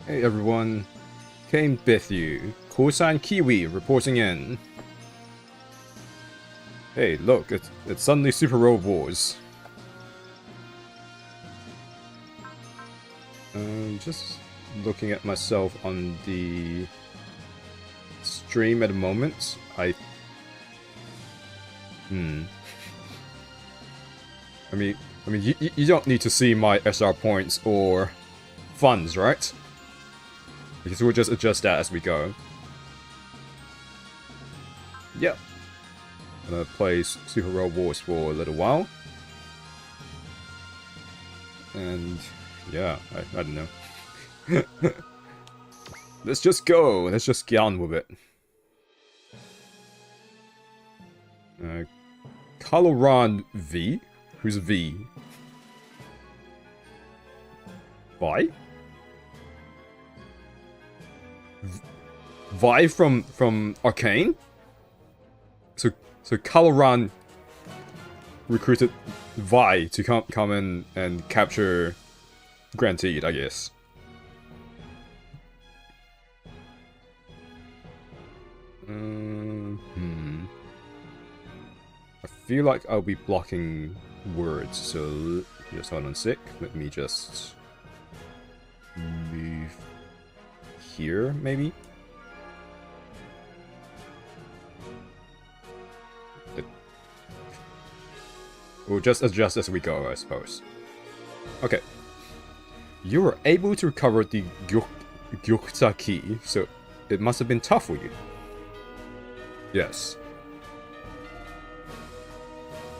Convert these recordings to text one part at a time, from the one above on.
Hey everyone, came with you. Cosine Kiwi reporting in. Hey, look, it's suddenly Super Road Wars. Just looking at myself on the stream at the moment. I mean, you don't need to see my SR points or funds, right? Because we'll just adjust that as we go. Yep. I'm gonna play Super Road Wars for a little while. And yeah, I don't know. Let's just go. Let's just get on with it. Caloran V? Who's V? Vi? Vi from Arcane? So Caloran recruited Vi to come in and capture Granted, I guess. I feel like I'll be blocking words, so just hold on a sec. Let me just move here, maybe? We'll just adjust as we go, I suppose. Okay. You were able to recover the Gyokta key, so it must have been tough for you. Yes.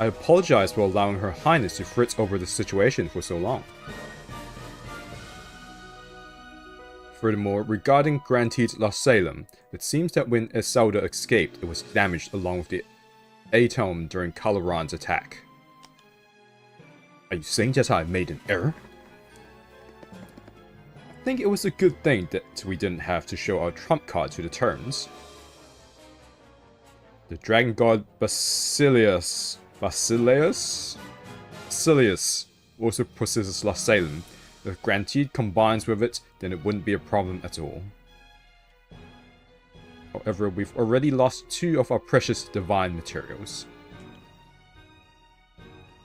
I apologize for allowing Her Highness to fritz over the situation for so long. Furthermore, regarding Granteed Lost Salem, it seems that when Isolde escaped, it was damaged along with the Atome during Caloran's attack. Are you saying that I made an error? I think it was a good thing that we didn't have to show our trump card to the turns. The dragon god Basilius also possesses Lost Salem. If Granteed combines with it, then it wouldn't be a problem at all. However, we've already lost 2 of our precious divine materials.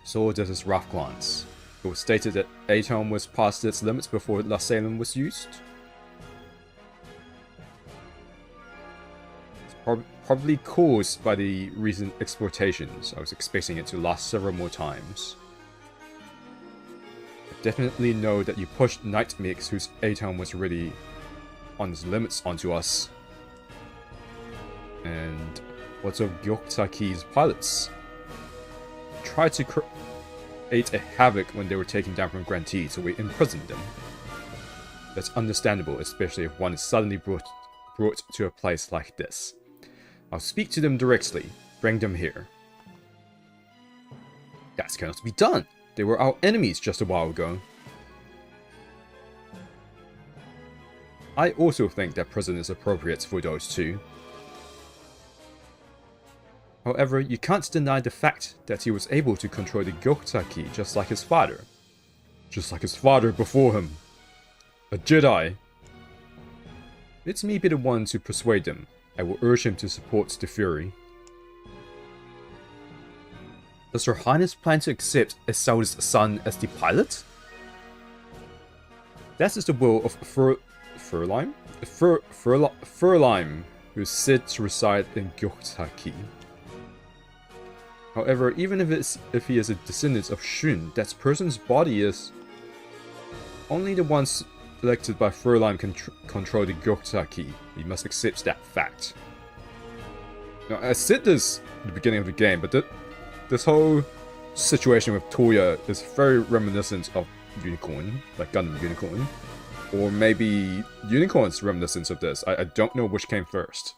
So does his rough glance. It was stated that Atome was past its limits before Lost Salem was used. It's probably caused by the recent exploitations. I was expecting it to last several more times. I definitely know that you pushed Night Mix, whose Atome was already on its limits, onto us. And what's of Gyoktaki's pilots? Tried to create a havoc when they were taken down from Grantee, so we imprisoned them. That's understandable, especially if one is suddenly brought to a place like this. I'll speak to them directly. Bring them here. That cannot be done. They were our enemies just a while ago. I also think that prison is appropriate for those two. However, you can't deny the fact that he was able to control the Gyokta key just like his father. Just like his father before him. A Jedi. Let me be the one to persuade them. I will urge him to support the Fury. Does Her Highness plan to accept Isolde's son as the pilot? That is the will of Furlime, who is said to reside in Gyokta key. However, even if he is a descendant of Shun, that person's body is only the ones selected by Furlime can control the Gyokta key. We must accept that fact. Now, I said this at the beginning of the game, but this whole situation with Touya is very reminiscent of Unicorn, like Gundam Unicorn. Or maybe Unicorn's reminiscence of this. I don't know which came first.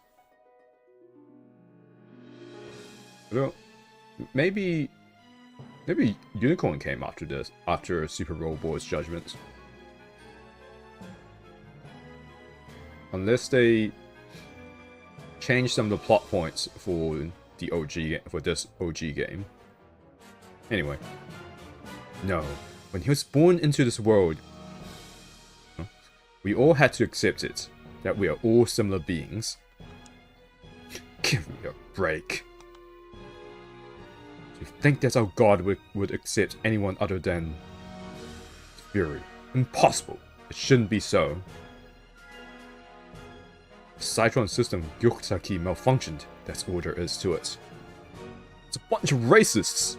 Well, maybe Unicorn came after this, after Super Road Wars Judgment. Unless they change some of the plot points for the OG, for this OG game. Anyway. No. When he was born into this world... We all had to accept it, that we are all similar beings. Give me a break. Do you think that our god would accept anyone other than Fury? Impossible. It shouldn't be so. The Citron system Gyokta-ki malfunctioned. That's all there is to it. It's a bunch of racists.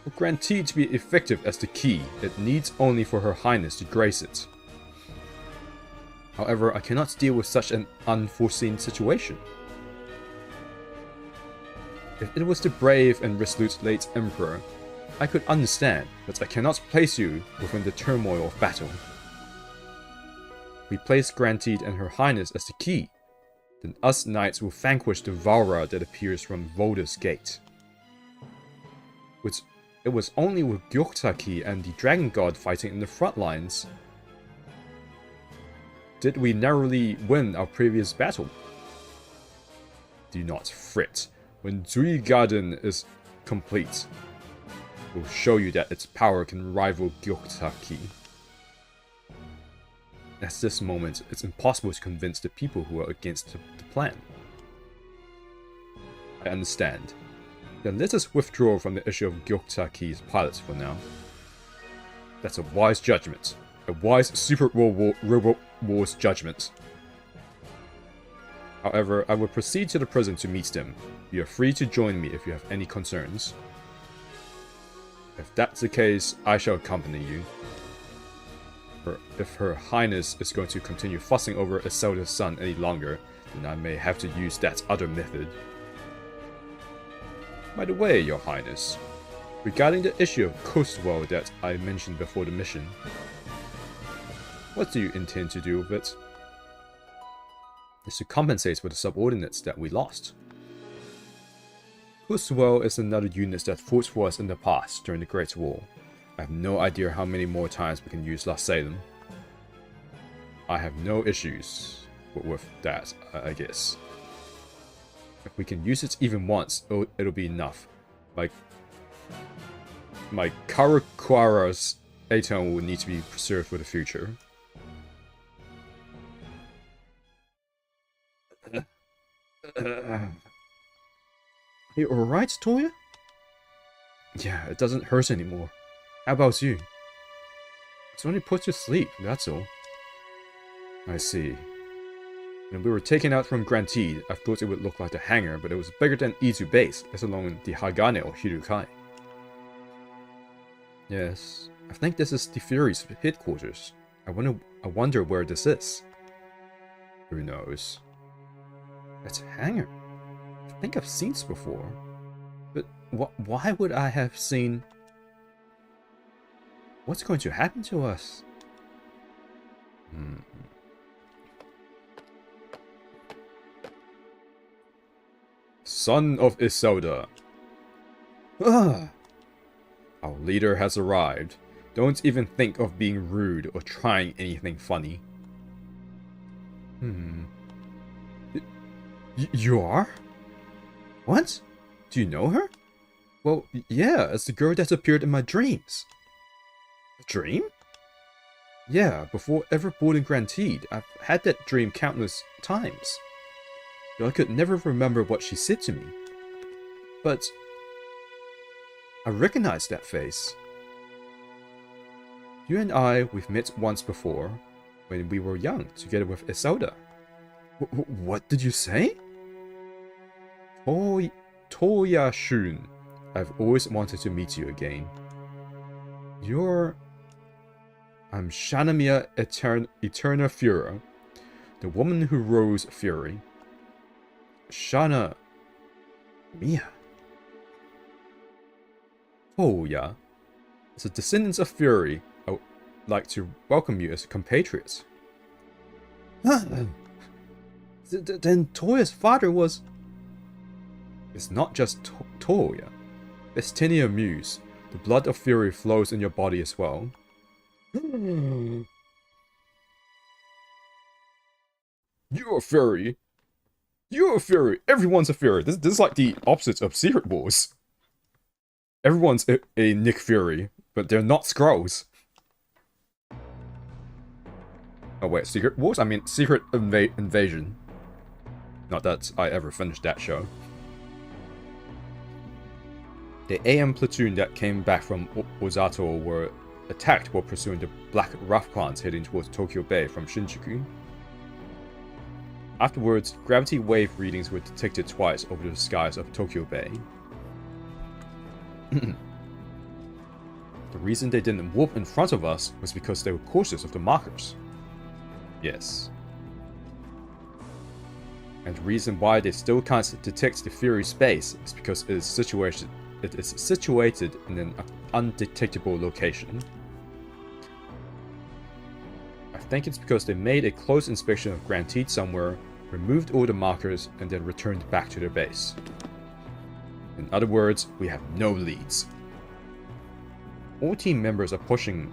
For Grand T to be effective as the key, it needs only for Her Highness to grace it. However, I cannot deal with such an unforeseen situation. If it was the brave and resolute late Emperor, I could understand, but I cannot place you within the turmoil of battle. We place Grantede and Her Highness as the key, then us knights will vanquish the Vaura that appears from Volda's gate. It was only with Gyokta-ki and the Dragon God fighting in the front lines did we narrowly win our previous battle. Do not fret. When Zuigaden is complete, we'll show you that its power can rival Gyokta-ki. At this moment, it's impossible to convince the people who are against the plan. I understand. Then let us withdraw from the issue of Gyokta-ki's pilots for now. That's a wise judgment. A wise Super Robot Wars judgment. However, I will proceed to the prison to meet them. You are free to join me if you have any concerns. If that's the case, I shall accompany you. If Her Highness is going to continue fussing over Iselda's son any longer, then I may have to use that other method. By the way, Your Highness, regarding the issue of Coastwell that I mentioned before the mission, what do you intend to do with it? It's to compensate for the subordinates that we lost. Coastwell is another unit that fought for us in the past during the Great War. I have no idea how many more times we can use La Salem. I have no issues with that, I guess. If we can use it even once, it'll be enough. Like, my Karakwara's Aton will need to be preserved for the future. You alright, Touya? Yeah, it doesn't hurt anymore. How about you? It's only put to sleep, that's all. I see. When we were taken out from Grantede, I thought it would look like the hangar, but it was bigger than Izu base, let alone the Hagane or Hirukai. Yes, I think this is the Fury's headquarters. I wonder where this is. Who knows? It's a hangar. I think I've seen this before. But why would I have seen... What's going to happen to us? Son of Iselda. Our leader has arrived. Don't even think of being rude or trying anything funny. You are? What? Do you know her? Well, yeah, it's the girl that appeared in my dreams. A dream? Yeah, before ever boarding Grantede, I've had that dream countless times. But I could never remember what she said to me. But I recognize that face. You and we've met once before, when we were young, together with Iselda. What did you say? Touya Shiun. I've always wanted to meet you again. I'm Shanamia Eterna Fura, the woman who rose Fury. Shana... Mia. Touya. As a descendant of Fury, I would like to welcome you as a compatriot. Then Touya's father was... It's not just Touya. Destinia Muse. The blood of Fury flows in your body as well. You're a Fury. You're a Fury. Everyone's a Fury. This is like the opposite of Secret Wars. Everyone's a Nick Fury, but they're not Skrulls. Oh wait, Secret Wars? I mean, Secret Invasion. Not that I ever finished that show. The AM platoon that came back from Ozato were attacked while pursuing the Black Wrath clans heading towards Tokyo Bay from Shinjuku. Afterwards, gravity wave readings were detected twice over the skies of Tokyo Bay. The reason they didn't whoop in front of us was because they were cautious of the markers. Yes. And the reason why they still can't detect the Fury space is because it is situated in an undetectable location. I think it's because they made a close inspection of Grantide somewhere, removed all the markers, and then returned back to their base. In other words, we have no leads. All team members are pushing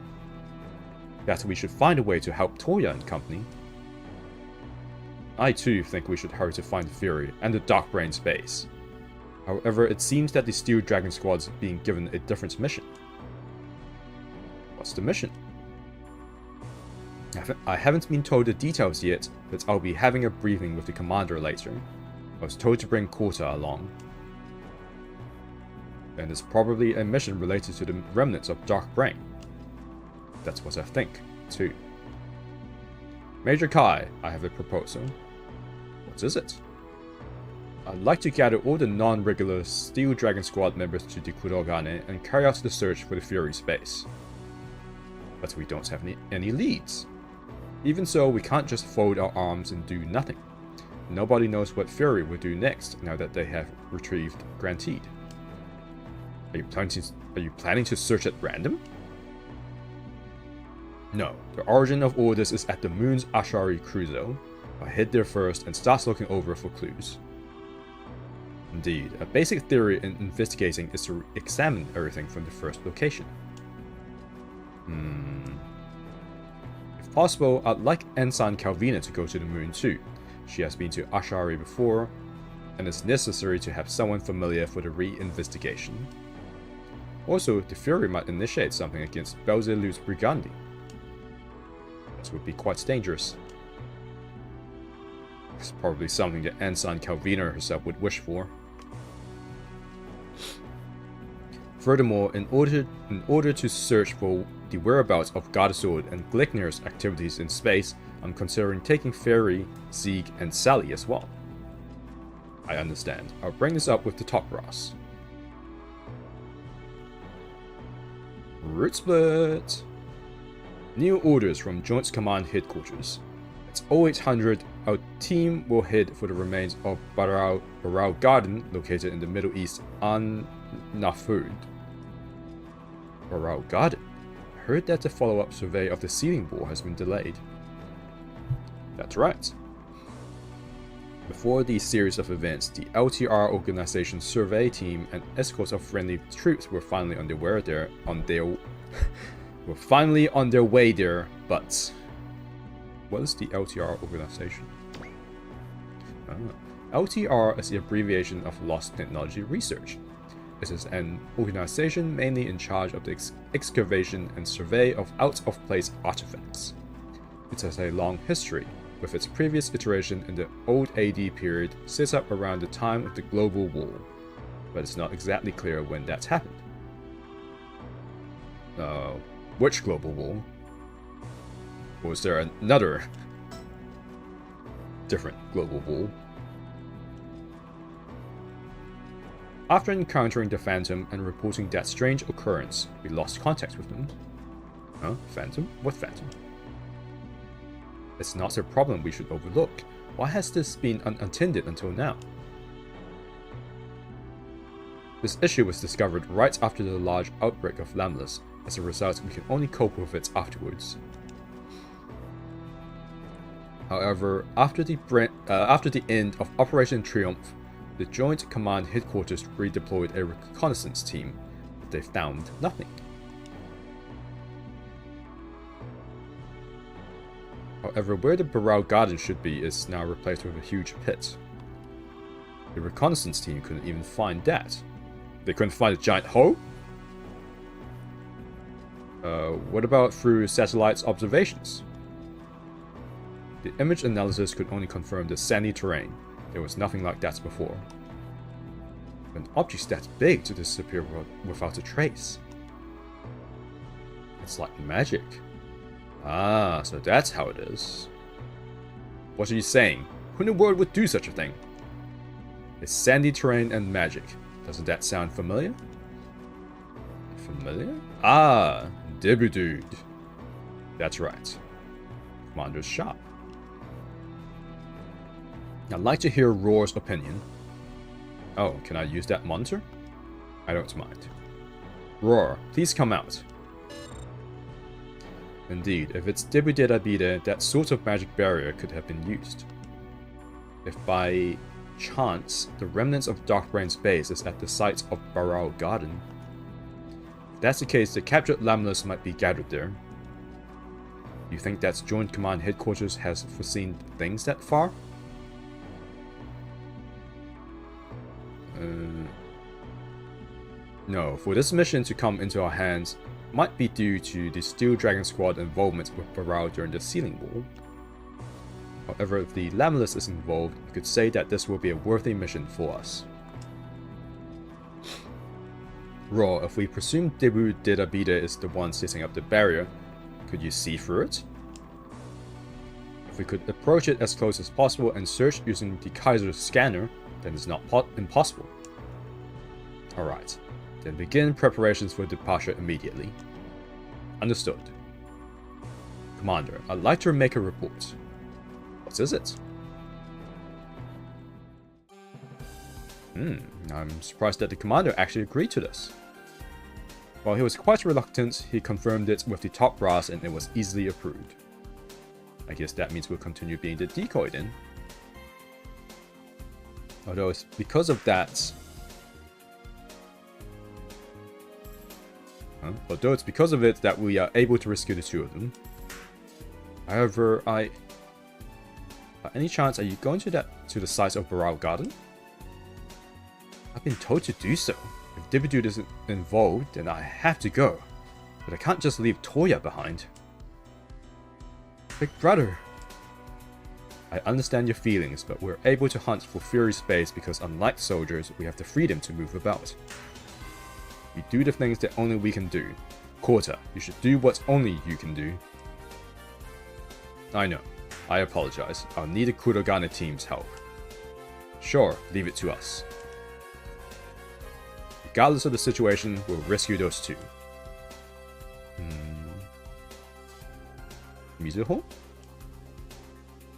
that we should find a way to help Touya and company. I too think we should hurry to find the Fury and the Dark Brain's base. However, it seems that the Steel Dragon Squad's being given a different mission. What's the mission? I haven't been told the details yet, but I'll be having a briefing with the commander later. I was told to bring Kota along. And it's probably a mission related to the remnants of Dark Brain. That's what I think, too. Major Kai, I have a proposal. What is it? I'd like to gather all the non-regular Steel Dragon Squad members to the Kurogane and carry out the search for the Fury space. But we don't have any leads. Even so, we can't just fold our arms and do nothing. Nobody knows what Fury will do next now that they have retrieved Grantide. Are you planning to search at random? No, the origin of all this is at the moon's Ashari Cruzo. I head there first and start looking over for clues. Indeed, a basic theory in investigating is to examine everything from the first location. If possible, I'd like Ensign Calvina to go to the moon too. She has been to Ashari before, and it's necessary to have someone familiar for the re-investigation. Also, the Fury might initiate something against Belzelu's Brigandi. This would be quite dangerous. It's probably something that Ensign Calvina herself would wish for. Furthermore, in order to search for the whereabouts of Gardasword and Gleiknir's activities in space, I'm considering taking Fairy, Zeke, and Sally as well. I understand. I'll bring this up with the top brass. Route split! New orders from Joint Command Headquarters. It's 0800. Our team will head for the remains of Barao Garden, located in the Middle East, on Nafud. Barao Garden? I heard that the follow-up survey of the Sealing War has been delayed. That's right. Before these series of events, the LTR organization survey team and escorts of friendly troops were finally on their way there. But what is the LTR organization? LTR is the abbreviation of Lost Technology Research. It is an organization mainly in charge of the excavation and survey of out-of-place artifacts. It has a long history, with its previous iteration in the Old AD period set up around the time of the Global War, but it's not exactly clear when that happened. Which Global War? Or was there another different Global War? After encountering the Phantom and reporting that strange occurrence, we lost contact with them. Huh? Phantom? What Phantom? It's not a problem we should overlook. Why has this been unattended until now? This issue was discovered right after the large outbreak of Lamlas. As a result, we can only cope with it afterwards. However, after the end of Operation Triumph, the Joint Command Headquarters redeployed a reconnaissance team, but they found nothing. However, where the Barao Garden should be is now replaced with a huge pit. The reconnaissance team couldn't even find that. They couldn't find a giant hole? What about through satellites observations? The image analysis could only confirm the sandy terrain. There was nothing like that before. An object that big to disappear without a trace. It's like magic. Ah, so that's how it is. What are you saying? Who in the world would do such a thing? It's sandy terrain and magic. Doesn't that sound familiar? Familiar? Ah, Debu Dude. That's right. Commander's shop. I'd like to hear Roar's opinion. Oh, can I use that monitor? I don't mind. Roar, please come out. Indeed, if it's Debu Derabide, that sort of magic barrier could have been used. If by chance the remnants of Darkbrain's base is at the site of Barao Garden, if that's the case, the captured Lamlas might be gathered there. You think that Joint Command Headquarters has foreseen things that far? No, for this mission to come into our hands might be due to the Steel Dragon Squad involvement with Barao during the Sealing Wall. However, if the Lamlas is involved, you could say that this will be a worthy mission for us. Raw, if we presume Debu Derabide is the one setting up the barrier, could you see through it? If we could approach it as close as possible and search using the Kaiser's scanner, then it's not impossible. Alright, then begin preparations for departure immediately. Understood. Commander, I'd like to make a report. What is it? I'm surprised that the commander actually agreed to this. While he was quite reluctant, he confirmed it with the top brass and it was easily approved. I guess that means we'll continue being the decoy then. Although it's because of that... Although it's because of it that we are able to rescue the two of them. However, by any chance, are you going to the site of Barao Garden? I've been told to do so. If Debu Dude isn't involved, then I have to go. But I can't just leave Touya behind. Big brother. I understand your feelings, but we're able to hunt for Fury Space because unlike soldiers, we have the freedom to move about. We do the things that only we can do. Kota, you should do what only you can do. I know. I apologize. I'll need the Kurogane team's help. Sure, leave it to us. Regardless of the situation, we'll rescue those two. Mizuho?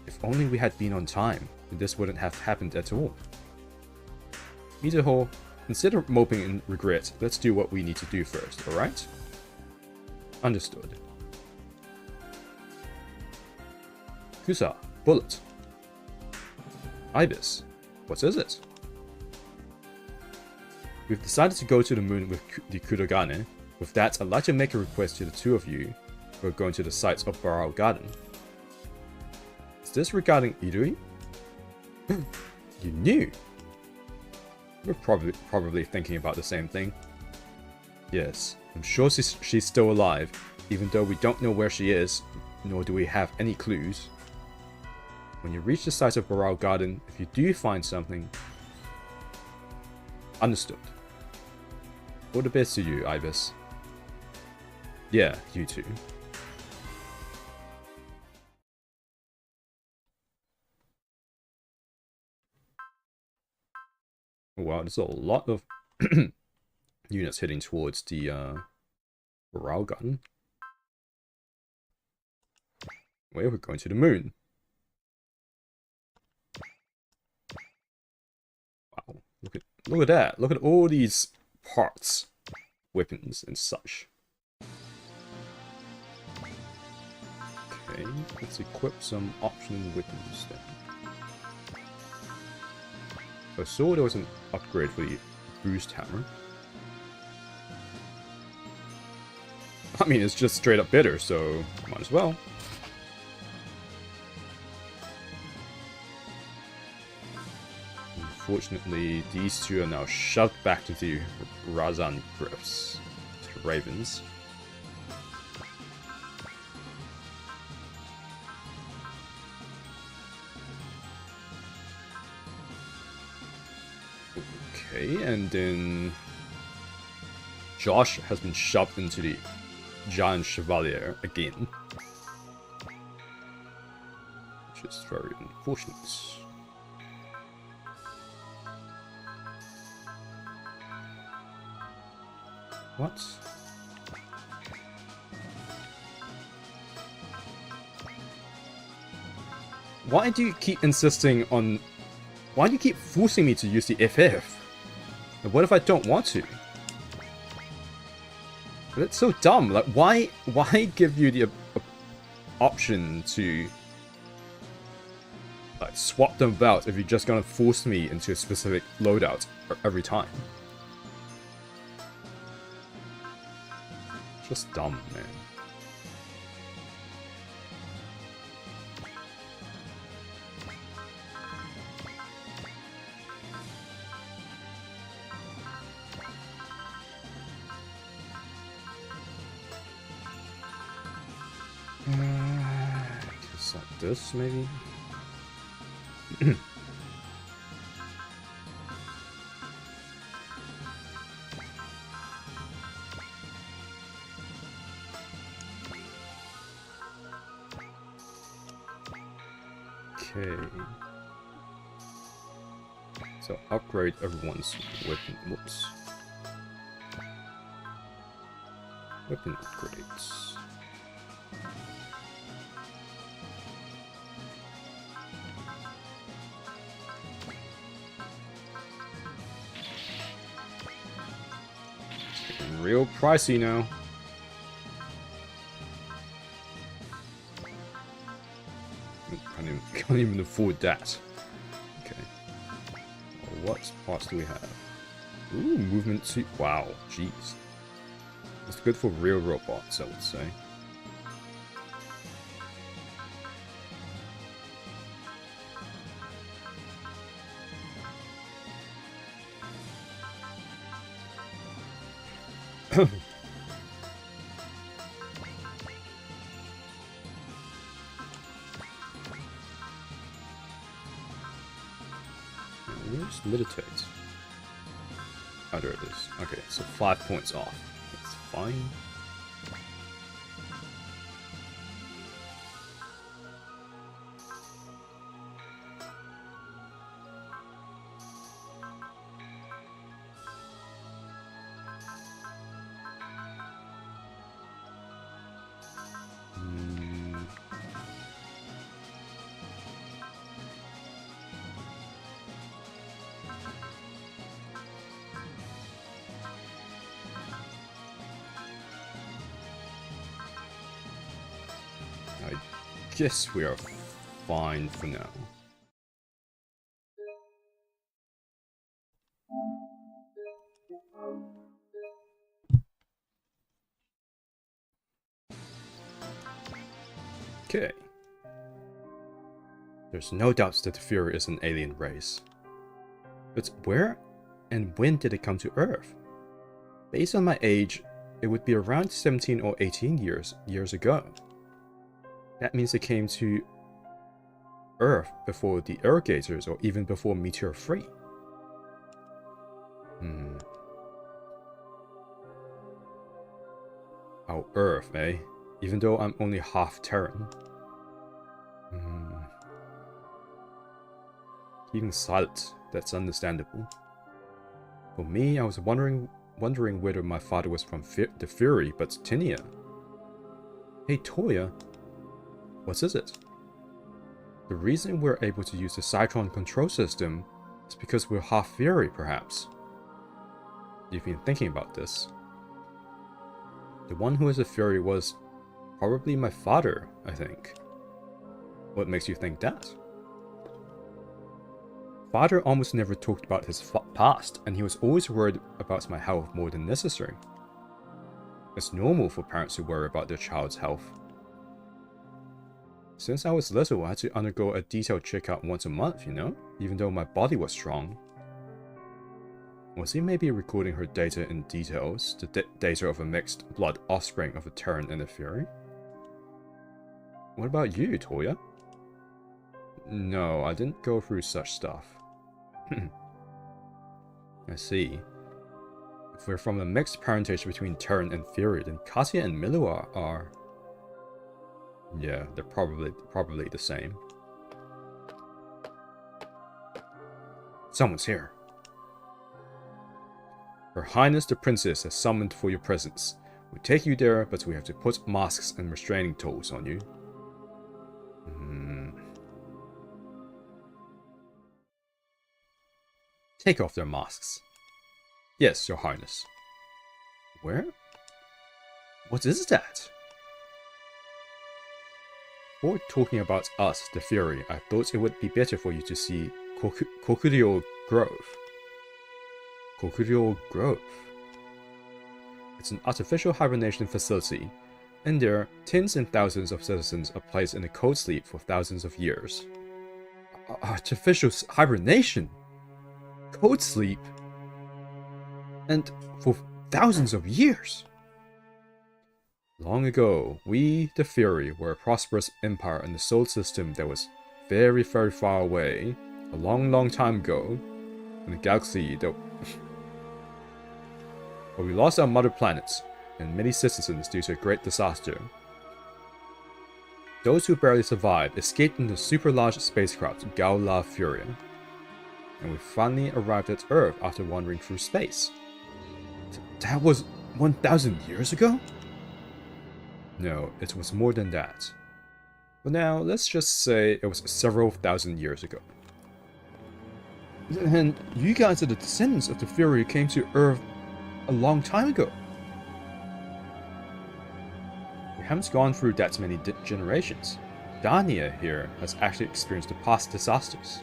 If only we had been on time, then this wouldn't have happened at all. Mizuho, instead of moping in regret, let's do what we need to do first, alright? Understood. Kusa, bullet. Ibis, what is it? We've decided to go to the moon with the Kurogane. With that, I'd like to make a request to the two of you who are going to the sites of Barao Garden. Is this regarding Irui? You knew? We're probably thinking about the same thing. Yes, I'm sure she's still alive, even though we don't know where she is, nor do we have any clues. When you reach the site of Barao Garden, if you do find something... Understood. All the best to you, Ibis. Yeah, you too. Wow, there's a lot of units heading towards the Barao Garden. Where we're going to the moon. Wow, look at that. Look at all these parts, weapons and such. Okay, let's equip some optional weapons then. I saw there was an upgrade for the boost hammer. I mean, it's just straight up better, so might as well. Unfortunately, these two are now shoved back to the Razan Griffs, to the Ravens. Okay, and then Josh has been shoved into the Giant Chevalier again. Which is very unfortunate. What? Why do you keep insisting on... Why do you keep forcing me to use the FF? And what if I don't want to? That's so dumb. Like, why give you the option to like swap them about if you're just gonna force me into a specific loadout every time? Just dumb, man. Just like this, maybe? Okay. So upgrade everyone's weapon. Whoops. Weapon upgrades. It's getting real pricey now. Can't even afford that. Okay. What parts do we have? Ooh, movement suit. Wow, jeez. It's good for real robots, I would say. Just meditate. Oh, there it is. Okay, so 5 points off. That's fine. Guess we are fine for now. Okay. There's no doubt that the Fury is an alien race. But where and when did it come to Earth? Based on my age, it would be around 17 or 18 years ago. That means it came to Earth before the Irrigators or even before Meteor 3. Oh, Earth, eh? Even though I'm only half Terran. Keeping silent, that's understandable. For me, I was wondering whether my father was from the Fury, but Tinia. Hey, Touya. What is it? The reason we're able to use the Cytron control system is because we're half Fury, perhaps. You've been thinking about this. The one who is a Fury was probably my father, I think. What makes you think that? Father almost never talked about his past, and he was always worried about my health more than necessary. It's normal for parents to worry about their child's health. Since I was little, I had to undergo a detailed checkup once a month, you know? Even though my body was strong. Was he maybe recording her data in details? The data of a mixed blood offspring of a Terran and a Fury? What about you, Touya? No, I didn't go through such stuff. I see. If we're from a mixed parentage between Terran and Fury, then Katia and Milua are... Yeah, they're probably the same. Someone's here. Her Highness the Princess has summoned for your presence. We take you there, but we have to put masks and restraining tools on you. Take off their masks. Yes, Your Highness. Where? What is that? Before talking about us, the Fury, I thought it would be better for you to see Kokuryo Grove. Kokuryo Grove? It's an artificial hibernation facility. In there, tens and thousands of citizens are placed in a cold sleep for thousands of years. Artificial hibernation? Cold sleep? And for thousands of years? Long ago, we, the Fury, were a prosperous empire in the solar system that was very, very far away. A long, long time ago, in a galaxy that... But we lost our mother planet, and many citizens due to a great disaster. Those who barely survived escaped in the super large spacecraft Gao La Furia, and we finally arrived at Earth after wandering through space. That was 1,000 years ago? No, it was more than that. But now, let's just say it was several thousand years ago. And you guys are the descendants of the Fury who came to Earth a long time ago. We haven't gone through that many generations. Dania here has actually experienced the past disasters.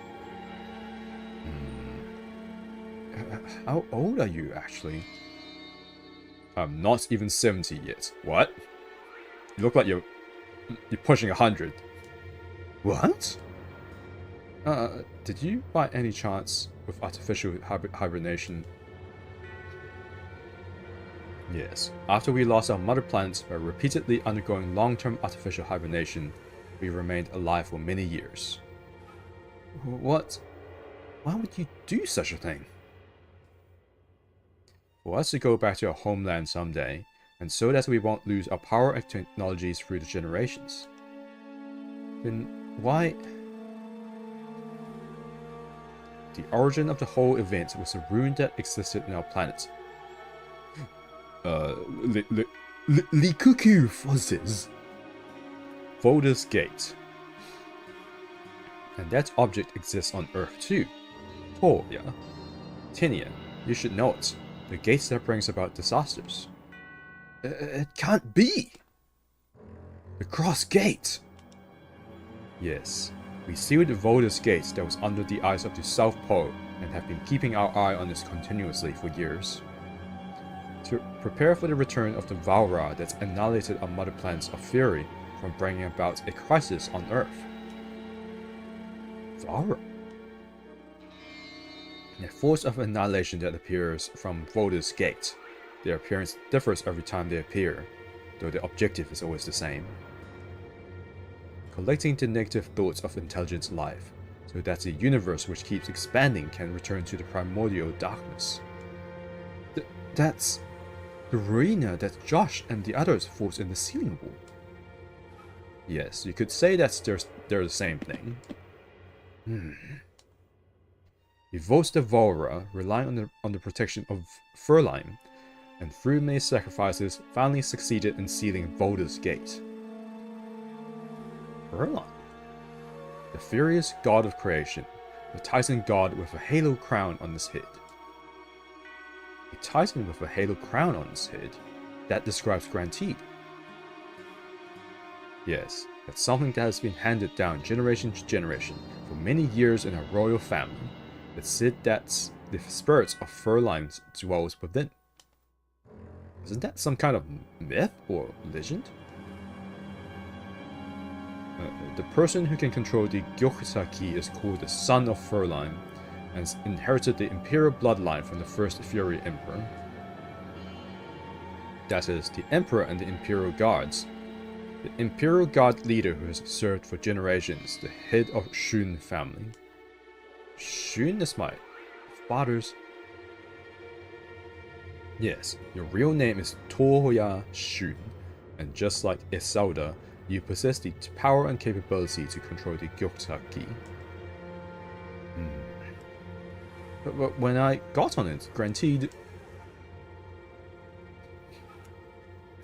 How old are you, actually? I'm not even 70 yet. What? You look like you're pushing 100. What? Did you, by any chance, with artificial hibernation? Yes. After we lost our mother planet by repeatedly undergoing long-term artificial hibernation, we remained alive for many years. What? Why would you do such a thing? For us to go back to our homeland someday, and so that we won't lose our power and technologies through the generations. Then why... The origin of the whole event was the ruin that existed in our planet. Likuku forces. Volder's Gate. And that object exists on Earth too. Touya. Tinia, you should know it. The gates that brings about disasters. It can't be! The Cross Gate! Yes, we sealed the Volder's Gate that was under the ice of the South Pole and have been keeping our eye on this continuously for years. To prepare for the return of the Valra that annihilated our mother planets of Fury from bringing about a crisis on Earth. Valra? A force of annihilation that appears from Volder's Gate. Their appearance differs every time they appear, though the objective is always the same. Collecting the negative thoughts of intelligent life, so that the universe which keeps expanding can return to the primordial darkness. That's the arena that Josh and the others fought in the ceiling wall. Yes, you could say that they're the same thing. He votes the Volra, relying on the protection of Furline, and through many sacrifices, finally succeeded in sealing Volder's Gate. Furline? The furious god of creation, the Titan god with a halo crown on his head. A Titan with a halo crown on his head? That describes Grantee. Yes, that's something that has been handed down generation to generation for many years in our royal family. It's said that the spirit of Furline dwells within. Isn't that some kind of myth or legend? The person who can control the Gyokuta key is called the Son of Furline, and has inherited the Imperial bloodline from the first Fury Emperor. That is, the Emperor and the Imperial Guards. The Imperial Guard leader who has served for generations, the head of Shiun family. Shiun is my father's... Yes, your real name is Touya Shiun, and just like Isolde, you possess the power and capability to control the Gyokta-ki. But when I got on it, granted,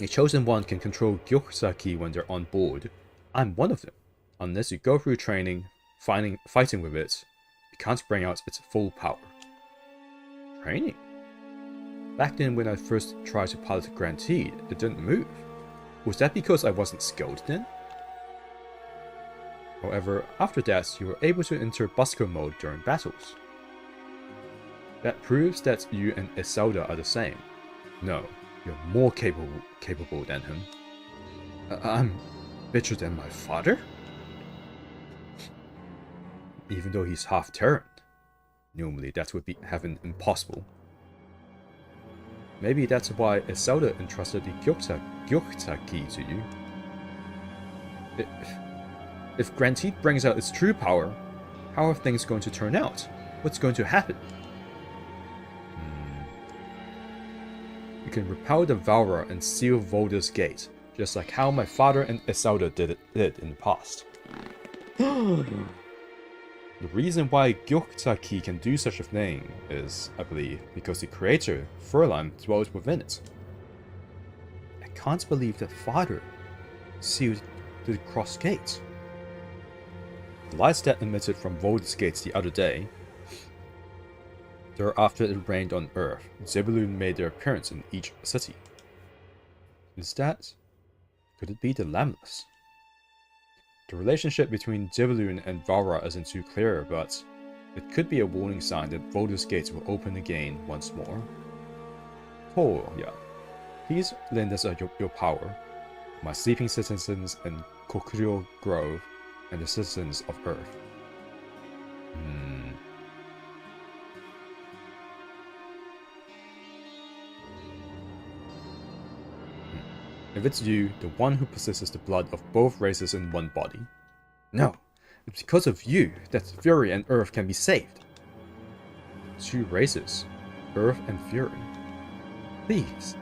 a chosen one can control Gyokta-ki when they're on board. I'm one of them. Unless you go through training, fighting with it, you can't bring out its full power. Training? Back then when I first tried to pilot Grantee, it didn't move. Was that because I wasn't skilled then? However, after that, you were able to enter busker mode during battles. That proves that you and Isolde are the same. No, you're more capable than him. I'm better than my father? Even though he's half Terran. Normally that would have been impossible. Maybe that's why Isolde entrusted the Gyokta-ki to you. If Grantee brings out its true power, how are things going to turn out? What's going to happen? You can repel the Valra and seal Volda's gate, just like how my father and Isolde did in the past. The reason why Gyokta-ki can do such a thing is, I believe, because the creator, Furlime, dwells within it. I can't believe that father sealed the cross gate. The lights that emitted from Volda's gates the other day, thereafter it rained on Earth, Zebulun made their appearance in each city. Could it be the Lambless? The relationship between Zebulun and Valra isn't too clear, but it could be a warning sign that Volda's gates will open again once more. Touya, please lend us your power, my sleeping citizens in Kokuryo Grove, and the citizens of Earth. If it's you, the one who possesses the blood of both races in one body. No, it's because of you that Fury and Earth can be saved. Two races, Earth and Fury. Please,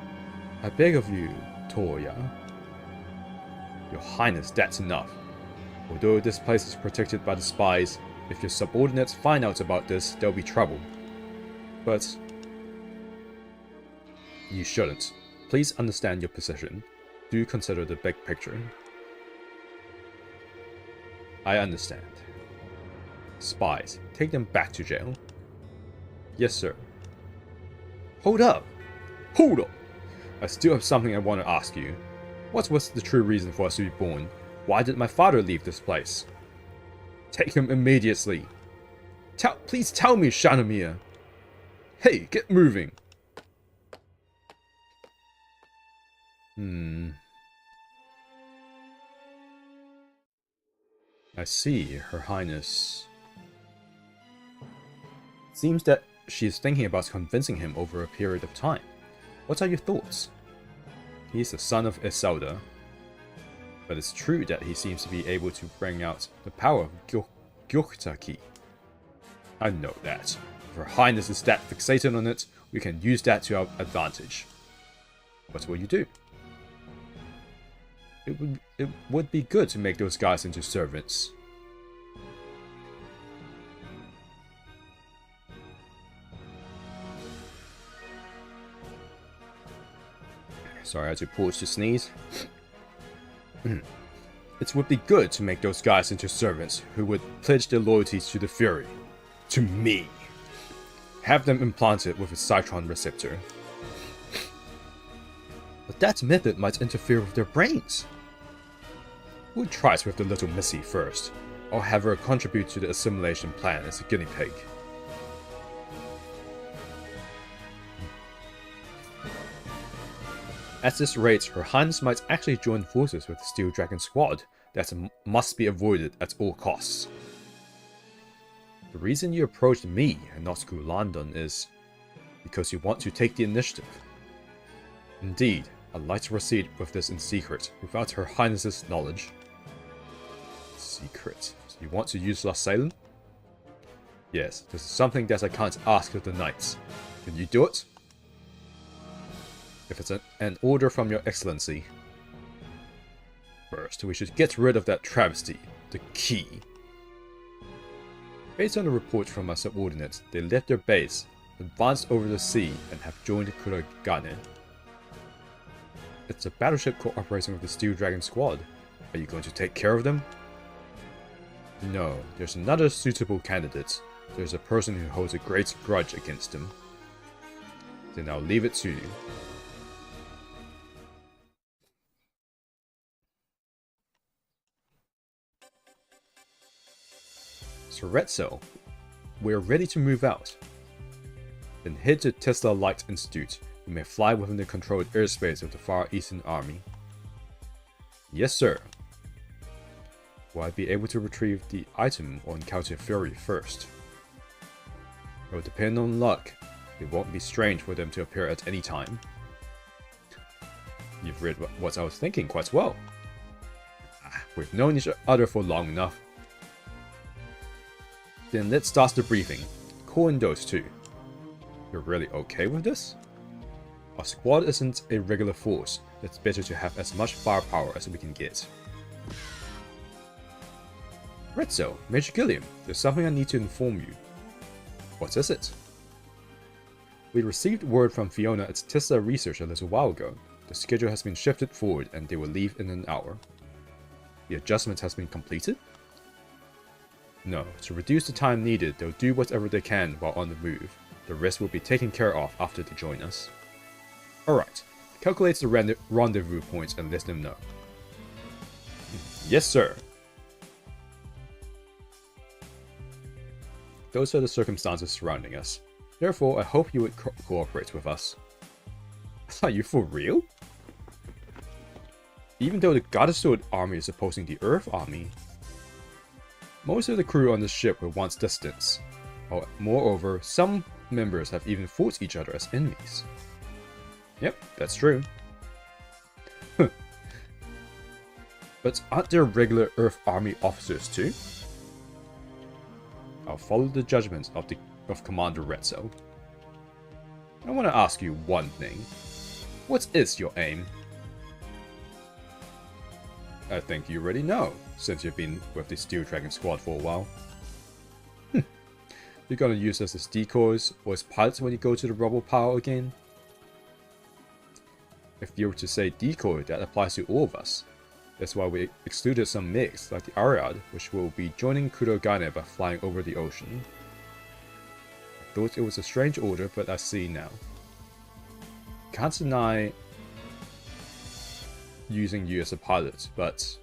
I beg of you, Touya. Your Highness, that's enough. Although this place is protected by the spies, if your subordinates find out about this, there'll be trouble. But you shouldn't. Please understand your position. Do consider the big picture. I understand. Spies, take them back to jail. Yes, sir. Hold up! Hold up! I still have something I want to ask you. What was the true reason for us to be born? Why did my father leave this place? Take him immediately. Please tell me, Shanomiya. Hey, get moving. I see, Her Highness. Seems that she is thinking about convincing him over a period of time. What are your thoughts? He is the son of Isolde, but it's true that he seems to be able to bring out the power of Gyokta-ki. I know that. If Her Highness is that fixated on it, we can use that to our advantage. What will you do? It would be good to make those guys into servants. Sorry, I had to pause to sneeze. It would be good to make those guys into servants who would pledge their loyalty to the Fury. To me. Have them implanted with a Cytron receptor. But that method might interfere with their brains. We'll try it with the little Missy first. I'll have her contribute to the assimilation plan as a guinea pig. At this rate, Her Highness might actually join forces with the Steel Dragon squad that must be avoided at all costs. The reason you approached me and not Gulandon is because you want to take the initiative. Indeed, I'd like to proceed with this in secret, without Her Highness's knowledge. Secret? So you want to use Lost Salem? Yes, this is something that I can't ask of the knights. Can you do it? if it's an order from your excellency. First, we should get rid of that travesty, the key. Based on the reports from my subordinates, they left their base, advanced over the sea, and have joined Kurogane. It's a battleship cooperating with the Steel Dragon squad. Are you going to take care of them? No, there's another suitable candidate. There's a person who holds a great grudge against him. Then I'll leave it to you. So Retzel, we're ready to move out. Then head to Tesla Light Institute. You may fly within the controlled airspace of the Far Eastern Army. Yes, sir. Will I be able to retrieve the item or encounter Fury first? It will depend on luck. It won't be strange for them to appear at any time. You've read what I was thinking quite well. We've known each other for long enough. Then let's start the briefing. Call in those two. You're really okay with this? Our squad isn't a regular force. It's better to have as much firepower as we can get. Retzel, Major Gilliam, there's something I need to inform you. What is it? We received word from Fiona at Tesla Research a little while ago. The schedule has been shifted forward and they will leave in an hour. The adjustment has been completed? No, to reduce the time needed, they'll do whatever they can while on the move. The rest will be taken care of after they join us. Alright, calculate the rendezvous points and let them know. Yes, sir. Those are the circumstances surrounding us. Therefore, I hope you would cooperate with us. Are you for real? Even though the Goddess Sword army is opposing the Earth army, most of the crew on this ship were once dissidents. Moreover, some members have even fought each other as enemies. Yep, that's true. But aren't there regular Earth army officers too? I'll follow the judgment of Commander Retzel. I want to ask you one thing. What is your aim? I think you already know, since you've been with the Steel Dragon squad for a while. You're gonna use us as decoys or as pilots when you go to the rubble pile again? If you were to say decoy, that applies to all of us. That's why we excluded some MiGs, like the Ariad, which will be joining Kurogane by flying over the ocean. I thought it was a strange order, but I see now. Can't deny using you as a pilot, but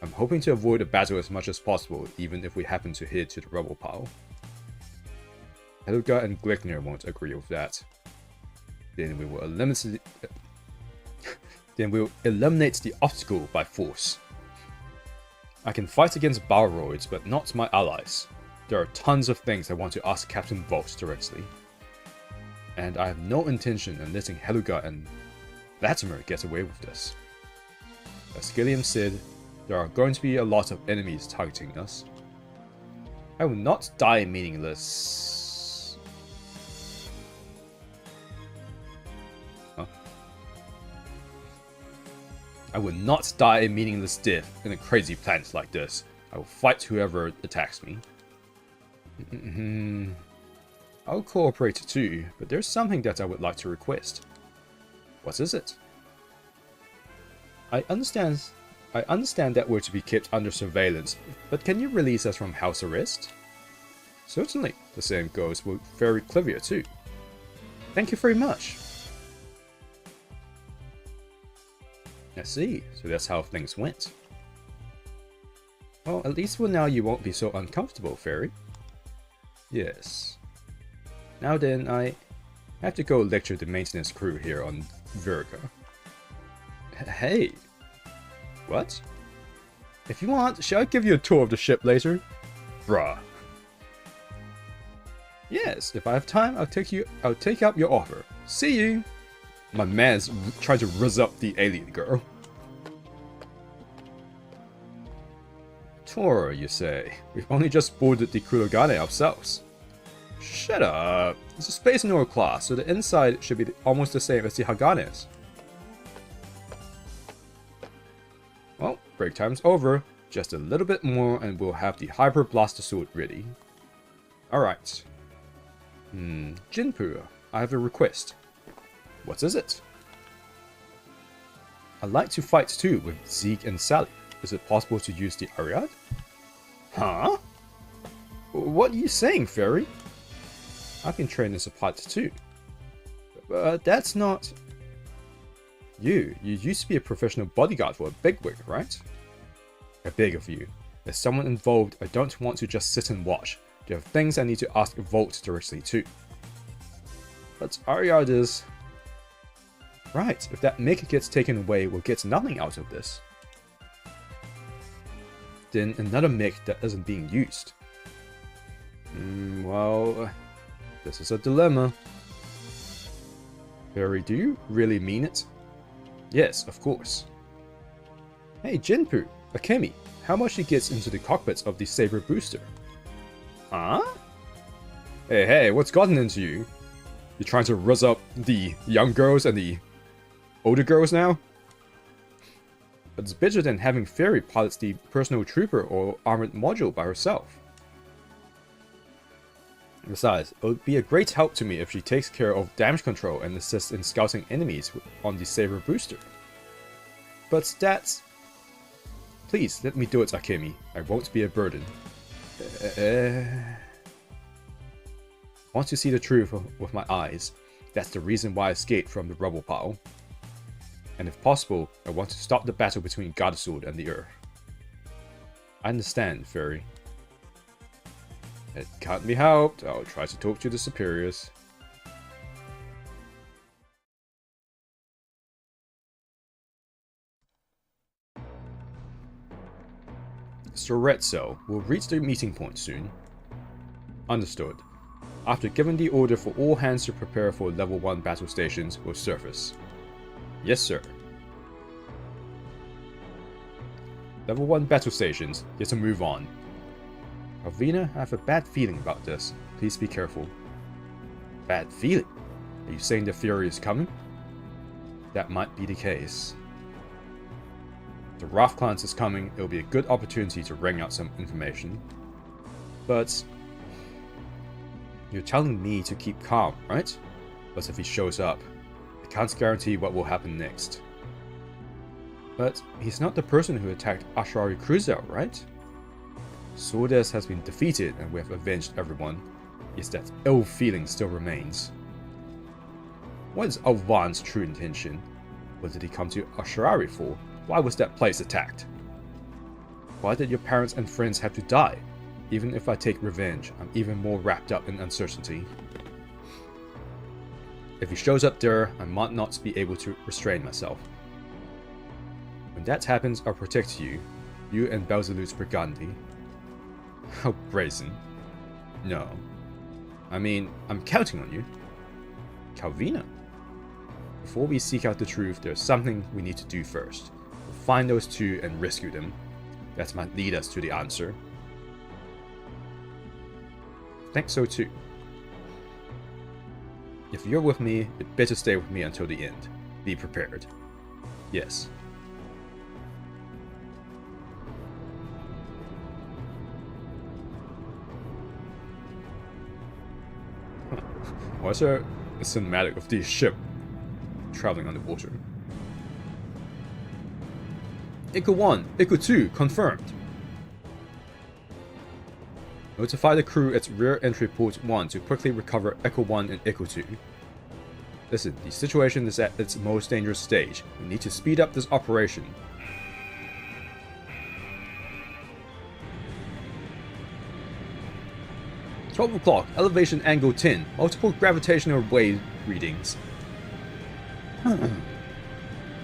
I'm hoping to avoid a battle as much as possible, even if we happen to head to the rubble pile. Helga and Glickner won't agree with that. Then we will eliminate the obstacle by force. I can fight against Balroids, but not my allies. There are tons of things I want to ask Captain Volt directly. And I have no intention of letting Helga and Latimer get away with this. As Gilliam said, there are going to be a lot of enemies targeting us. I will not die meaningless. Huh? I will not die a meaningless death in a crazy planet like this. I will fight whoever attacks me. I'll cooperate too, but there's something that I would like to request. What is it? I understand that we're to be kept under surveillance, but can you release us from house arrest? Certainly. The same goes with Fairy Clivia too. Thank you very much. I see, so that's how things went. Well, at least for now you won't be so uncomfortable, Fairy. Yes. Now then, I have to go lecture the maintenance crew here on Virga. Hey! What? If you want, shall I give you a tour of the ship later? Bruh. Yes, if I have time, I'll take up your offer. See you! My man's trying to rizz up the alien girl. Tour, you say? We've only just boarded the Kurogane ourselves. Shut up. It's a Space Nor class, so the inside should be almost the same as the Haganes. Well, break time's over. Just a little bit more and we'll have the Hyper Blaster Sword ready. Alright. Jinpu, I have a request. What is it? I'd like to fight too with Zeke and Sally. Is it possible to use the Ariad? Huh? What are you saying, Fairy? I can train as a pilot too. But that's not... You used to be a professional bodyguard for a bigwig, right? I beg of you. As someone involved, I don't want to just sit and watch. There are things I need to ask Volt directly too. But Ariad is... Right, if that mech gets taken away, we'll get nothing out of this. Then another mech that isn't being used. Well... This is a dilemma. Fairy, do you really mean it? Yes, of course. Hey, Jinpu, Akemi, how much he gets into the cockpits of the Saber Booster? Huh? Hey, what's gotten into you? You trying to rizz up the young girls and the older girls now? But it's better than having Fairy pilots the personal trooper or armored module by herself. Besides, it would be a great help to me if she takes care of damage control and assists in scouting enemies on the Saber Booster. But that's... Please, let me do it, Akemi. I won't be a burden. Want to see the truth with my eyes. That's the reason why I escaped from the rubble pile. And if possible, I want to stop the battle between Godasword and the Earth. I understand, Fairy. It can't be helped. I'll try to talk to the superiors. Soretso will reach the meeting point soon. Understood. After giving the order for all hands to prepare for level 1 battle stations will surface. Yes, sir. Level 1 battle stations, get to move on. Alvina, I have a bad feeling about this. Please be careful. Bad feeling? Are you saying the Fury is coming? That might be the case. If the Wrath Clans is coming, it'll be a good opportunity to wring out some information. But... You're telling me to keep calm, right? But if he shows up, I can't guarantee what will happen next. But he's not the person who attacked Ashari Cruiser, right? Sordes has been defeated and we have avenged everyone. Yet that ill feeling still remains. What is Alvan's true intention? What did he come to Ashari for? Why was that place attacked? Why did your parents and friends have to die? Even if I take revenge, I'm even more wrapped up in uncertainty. If he shows up there, I might not be able to restrain myself. When that happens, I'll protect you and Belzelu's Brigandi. How brazen. No. I mean, I'm counting on you. Calvina. Before we seek out the truth, there's something we need to do first. We'll find those two and rescue them. That might lead us to the answer. I think so too. If you're with me, you'd better stay with me until the end. Be prepared. Yes. Why is there a cinematic of the ship traveling on the water? Echo 1, Echo 2, confirmed. Notify the crew at rear entry port 1 to quickly recover Echo 1 and Echo 2. Listen, the situation is at its most dangerous stage. We need to speed up this operation. "12 o'clock, elevation angle 10, multiple gravitational wave readings."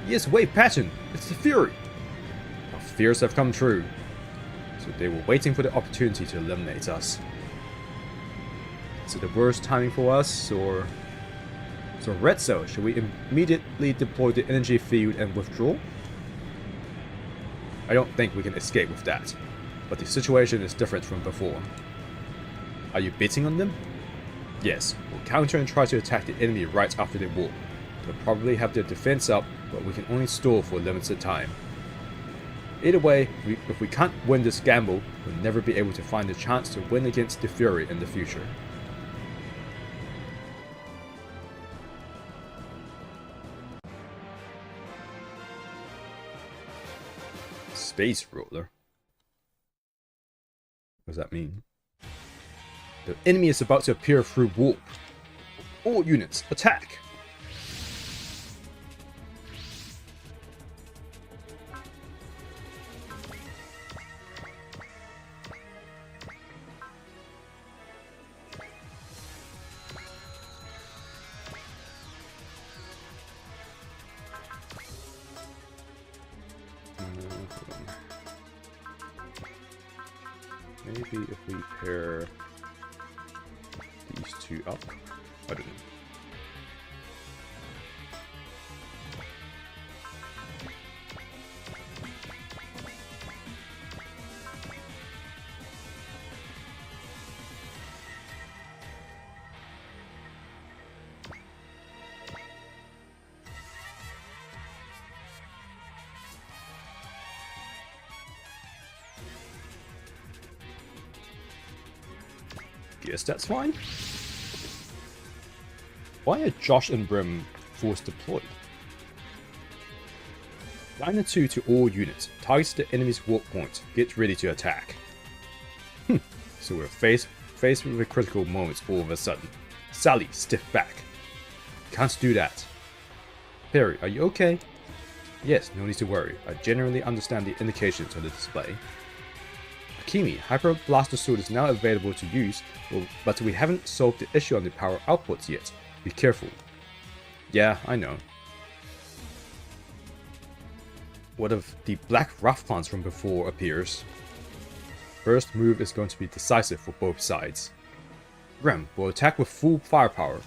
Yes, wave pattern, it's the Fury. Our fears have come true. So they were waiting for the opportunity to eliminate us. Is it the worst timing for us, or... So Retso, should we immediately deploy the energy field and withdraw? I don't think we can escape with that, but the situation is different from before. Are you betting on them? Yes, we'll counter and try to attack the enemy right after they walk. They'll probably have their defense up, but we can only stall for a limited time. Either way, if we can't win this gamble, we'll never be able to find a chance to win against the Fury in the future. Space Ruler? What does that mean? The enemy is about to appear through warp. All units, attack! Maybe if we pair these two up, I don't know. Guess that's fine. Why are Josh and Brim force deployed? Liner 2 to all units. Targets the enemy's warp point. Get ready to attack. So we're faced with a critical moment all of a sudden. Sally, stiff back. Can't do that. Perry, are you okay? Yes, no need to worry. I generally understand the indications on the display. Akimi, Hyper Blaster Sword is now available to use, but we haven't solved the issue on the power outputs yet. Be careful. Yeah, I know. What if the black rough plants from before appears? First move is going to be decisive for both sides. Rem will attack with full firepower.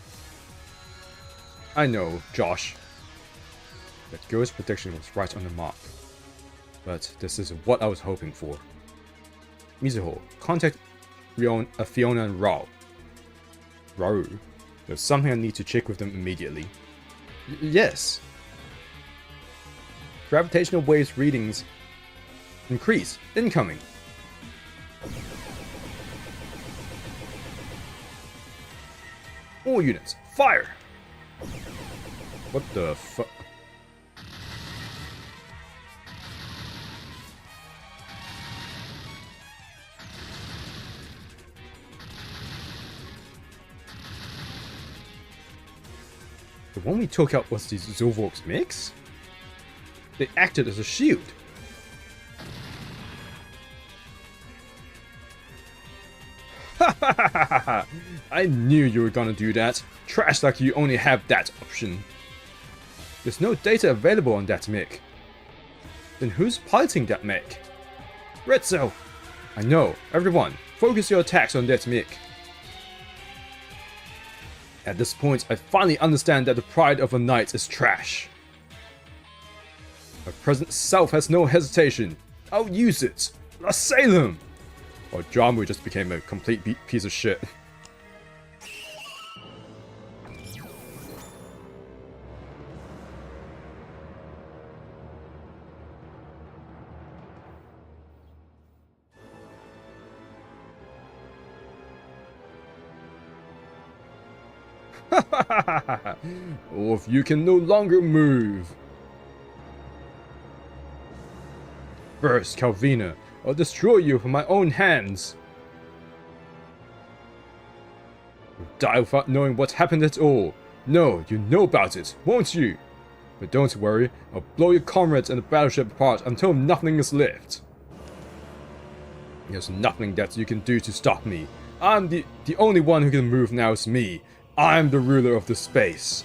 I know, Josh. That girl's prediction was right on the mark. But this is what I was hoping for. Mizuho, contact Fiona and Raoul. There's something I need to check with them immediately. Yes. Gravitational waves readings increase. Incoming. All units, fire! What the fuck? The one we took out was the Zolvork's mix? They acted as a shield. I knew you were gonna do that. Trash like you only have that option. There's no data available on that mech. Then who's piloting that mech? Retzo! I know. Everyone, focus your attacks on that mech. At this point, I finally understand that the pride of a knight is trash. My present self has no hesitation. I'll use it. Assail Or Jua-Mu just became a complete piece of shit. Or if you can no longer move. First, Calvina, I'll destroy you with my own hands. You'll die without knowing what happened at all. No, you know about it, won't you? But don't worry, I'll blow your comrades and the battleship apart until nothing is left. There's nothing that you can do to stop me. I'm the only one who can move now is me. I'm the ruler of the space.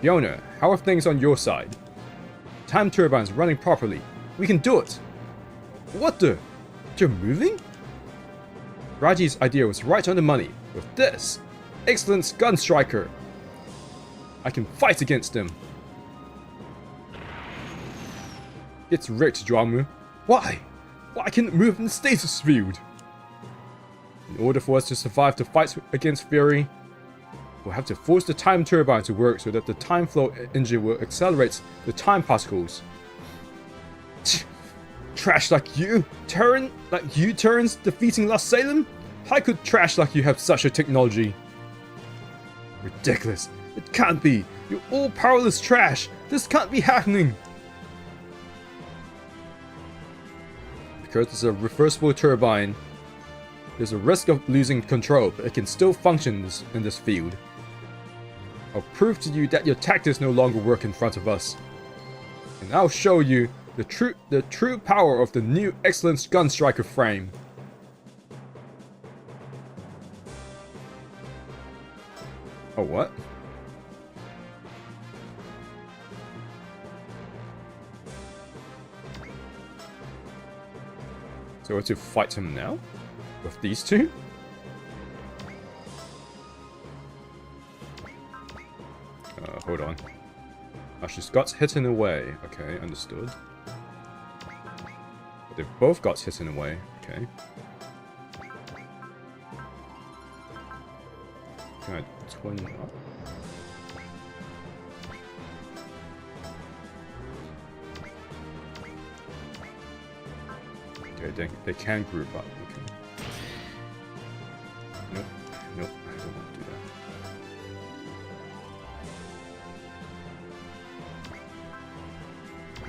Fiona, how are things on your side? Time turbines running properly. We can do it. What the? You're moving? Raji's idea was right on the money. With this, excellent gun striker. I can fight against him. It's rigged, Jua-Mu. Why? Why can't it move in the status field? In order for us to survive the fights against Fury, we'll have to force the time turbine to work so that the time flow engine will accelerate the time particles. Trash like you? Turns defeating Lost Salem? How could trash like you have such a technology? Ridiculous. It can't be. You're all powerless trash. This can't be happening. Because it's a reversible turbine, there's a risk of losing control, but it can still function in this field. I'll prove to you that your tactics no longer work in front of us. And I'll show you the true power of the new excellent Gunstriker frame. Oh, what? So we're to fight him now? With these two? Hold on. Oh, she's got hidden away. Okay, understood. But they've both got hidden away. Okay. Can I twin up? Okay, they can group up. Okay. Nope. Nope. I don't want to do that.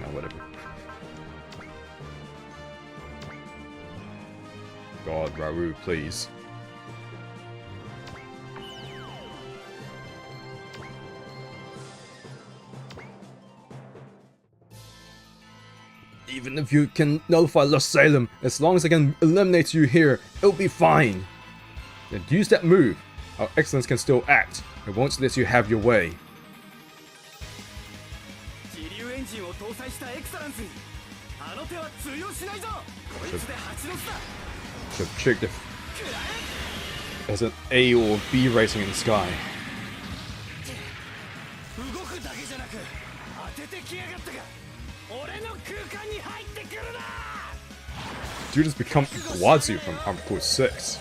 No, whatever. God, Raoul, please. Even if you can nullify Lost Salem, as long as I can eliminate you here, it'll be fine. Then use that move. Our excellence can still act. It won't let you have your way. Should check if there's an A or B rating in the sky. Dude has become Iguazu from Armored Core 6.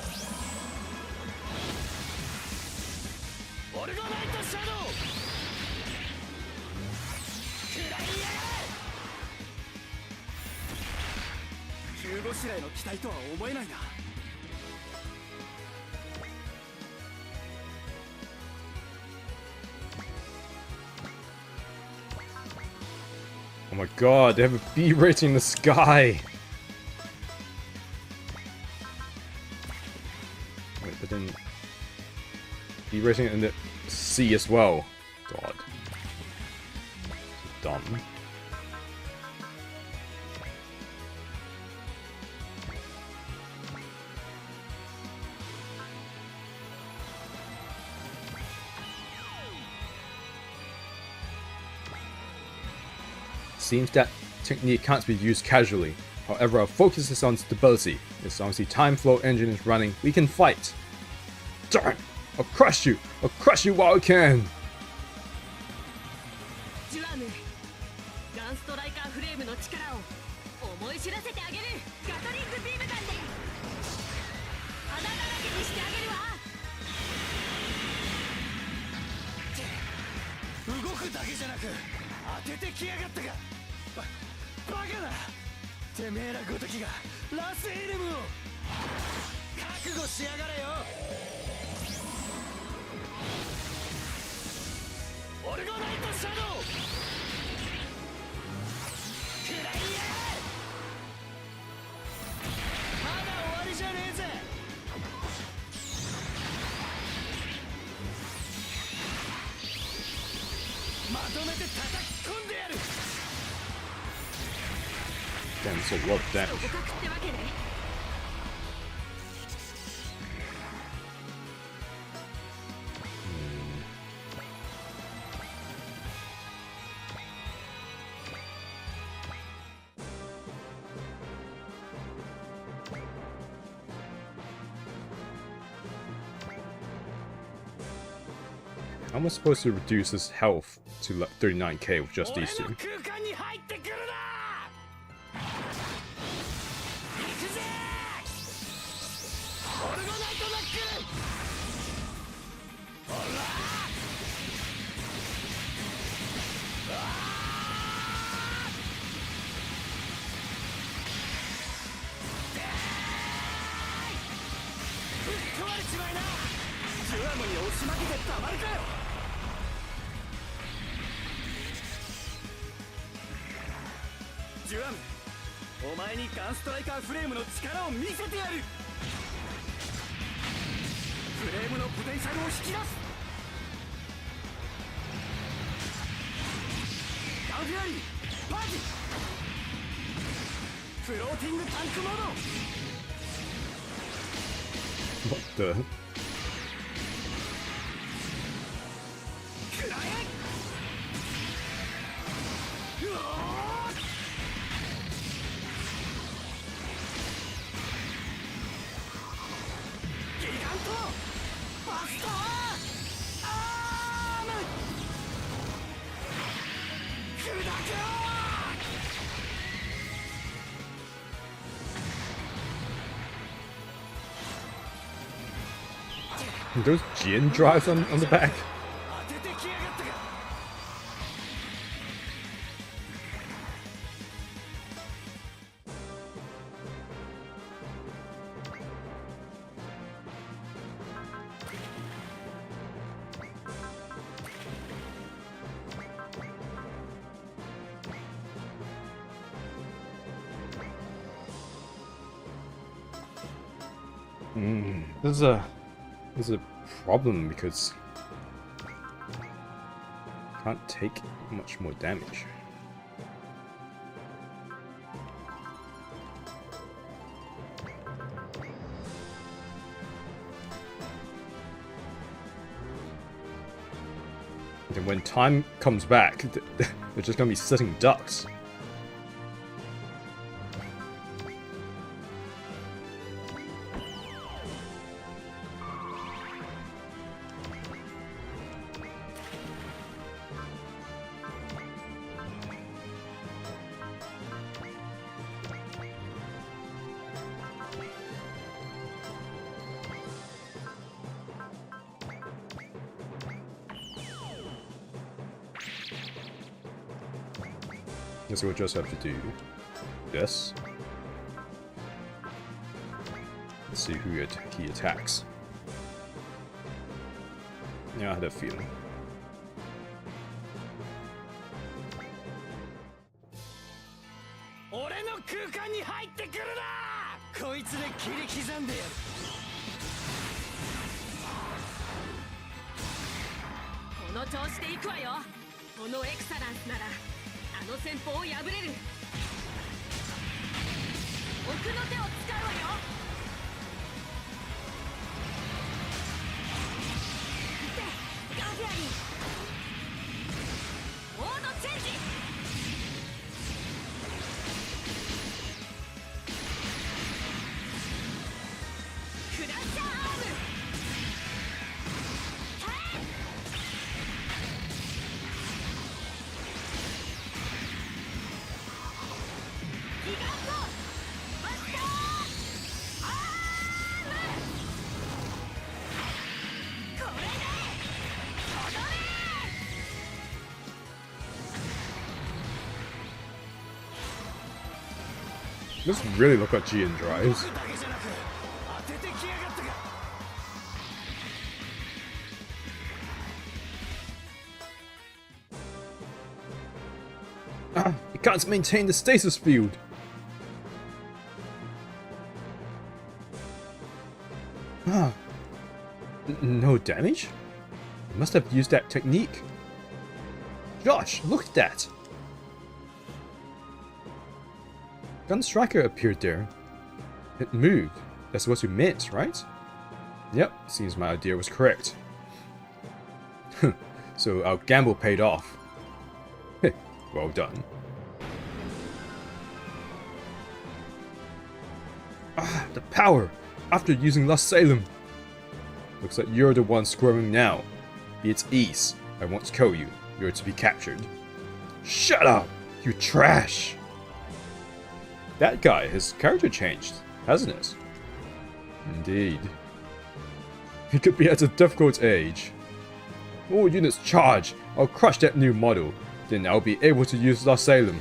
Oh my god, they have a B rating in the sky! Wait, but then... B rating in the C as well. God. Dumb. Seems that technique can't be used casually. However, our focus is on stability. As long as the time flow engine is running, we can fight. Darn! I'll crush you! I'll crush you while I can! Jua-Mu, Gun Striker frame の力を思い知らせてあげる。ガトリングビームガンで穴だらけにしてあげるわ。動くだけじゃなく当ててきやがったか。バカな。てめえらごときがラスエルムを覚悟しやがれよ。オルゴナイトシャドウクライヤー。まだ終わりじゃねえぜ。まとめて叩き込んでやる。Damn, it's a lot of damage. How am I supposed to reduce his health to like 39k with just these two? ジュアムに押し負けてたまるかよ。ジュアム、お前にガンストライカーフレームの力を見せてやる。フレームのポテンシャルを引き出す。ガンフュアリーパージ、フローティングタンクモード。 What the? くらえ。うおー、ギガントバスターアーム、砕く。 Those Jin drives on the back. 当ててきやがったか。There's a problem because can't take much more damage. And when time comes back, they're just gonna be sitting ducks. So we'll just have to do this. Let's see who he attacks. Yeah, I had a feeling. 俺の空間に入ってくるな。こいつで切り刻んでやる。この調子で行くわよ。このエクサランスならあの戦法を破れる。奥の手を使うわよ。で、ガンフェアリーモードチェンジ。クラッシャーアーム。This really look like Gian drives. It can't maintain the stasis field. No damage? It must have used that technique. Gosh, look at that. Gun Striker appeared there. It moved. That's what you meant, right? Yep, seems my idea was correct. So our gamble paid off. Well done. Ah, the power! After using Lost Salem! Looks like you're the one squirming now. Be at ease. I won't kill you. You're to be captured. Shut up! You trash! That guy, his character changed, hasn't it? Indeed. It could be at a difficult age. All units charge! I'll crush that new model. Then I'll be able to use Salem.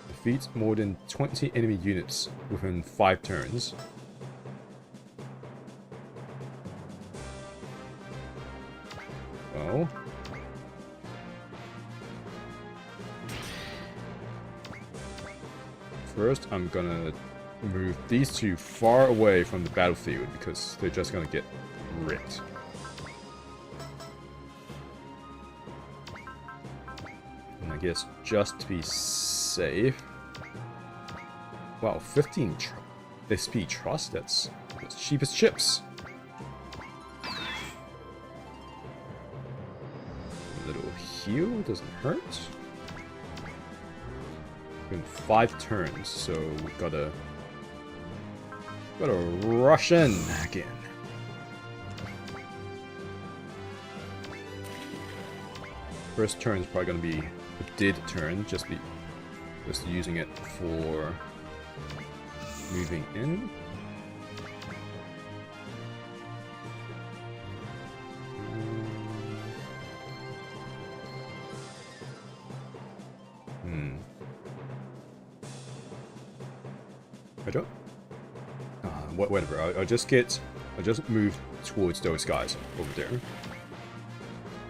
Defeat more than 20 enemy units within 5 turns. Well... First, I'm gonna move these two far away from the battlefield because they're just gonna get ripped. And I guess just to be safe... Wow, 15 SP trust? That's cheap as chips. A little heal doesn't hurt. In 5 turns, so we gotta rush in again. First turn is probably gonna be a dead turn, just using it for moving in. I don't... whatever, I'll just move towards those guys over there.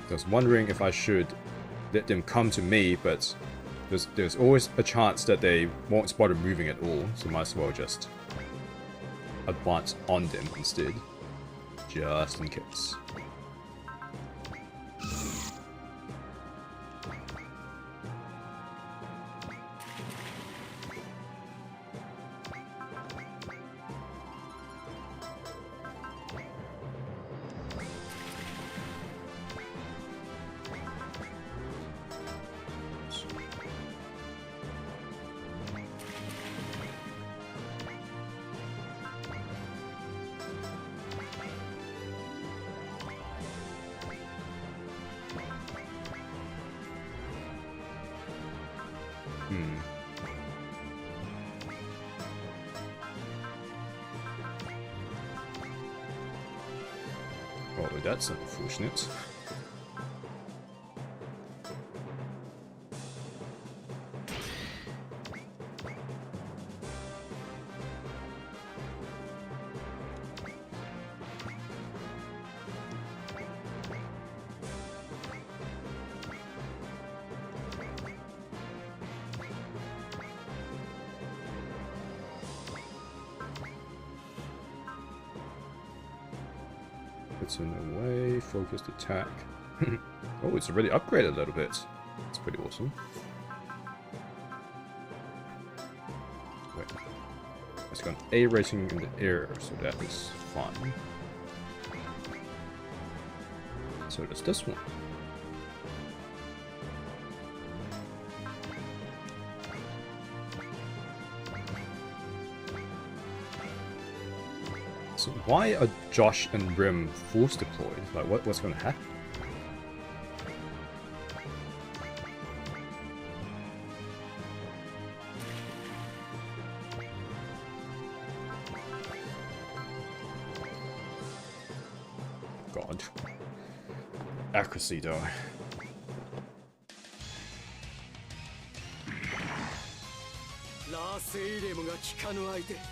I was wondering if I should let them come to me, but there's always a chance that they won't bother moving at all, so might as well just advance on them instead, just in case. Oh, that's unfortunate. It's in the way, focused attack. Oh, it's already upgraded a little bit. That's pretty awesome. Wait. It's got an A rating in the air, so that is fine. So does this one. So why are Josh and Rim force deployed? Like, what's going to happen? God. Accuracy, though.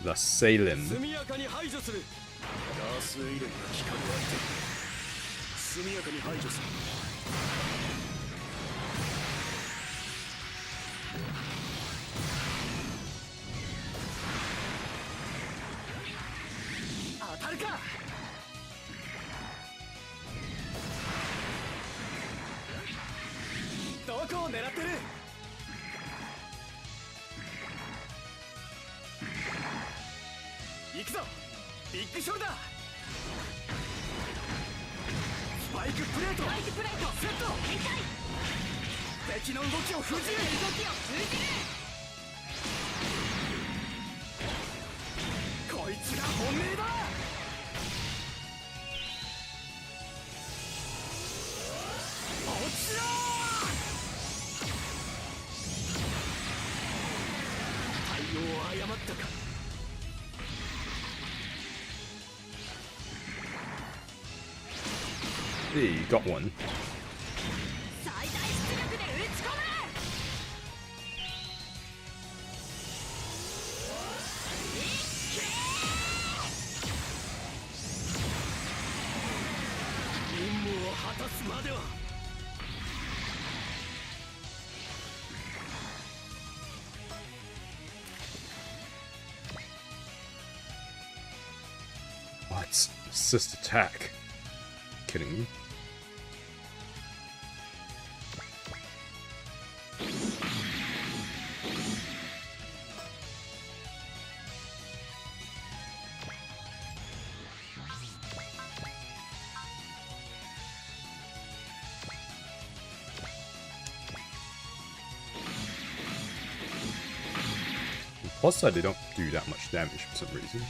La Salem. Hey, got one. 最大出力で打ち込む。任務を果たすまでは。What? Assist attack. Kidding me? Plus side, they don't do that much damage for some reason.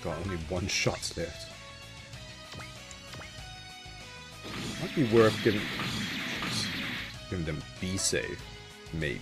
Got only one shot left. Might be worth giving them B save, maybe.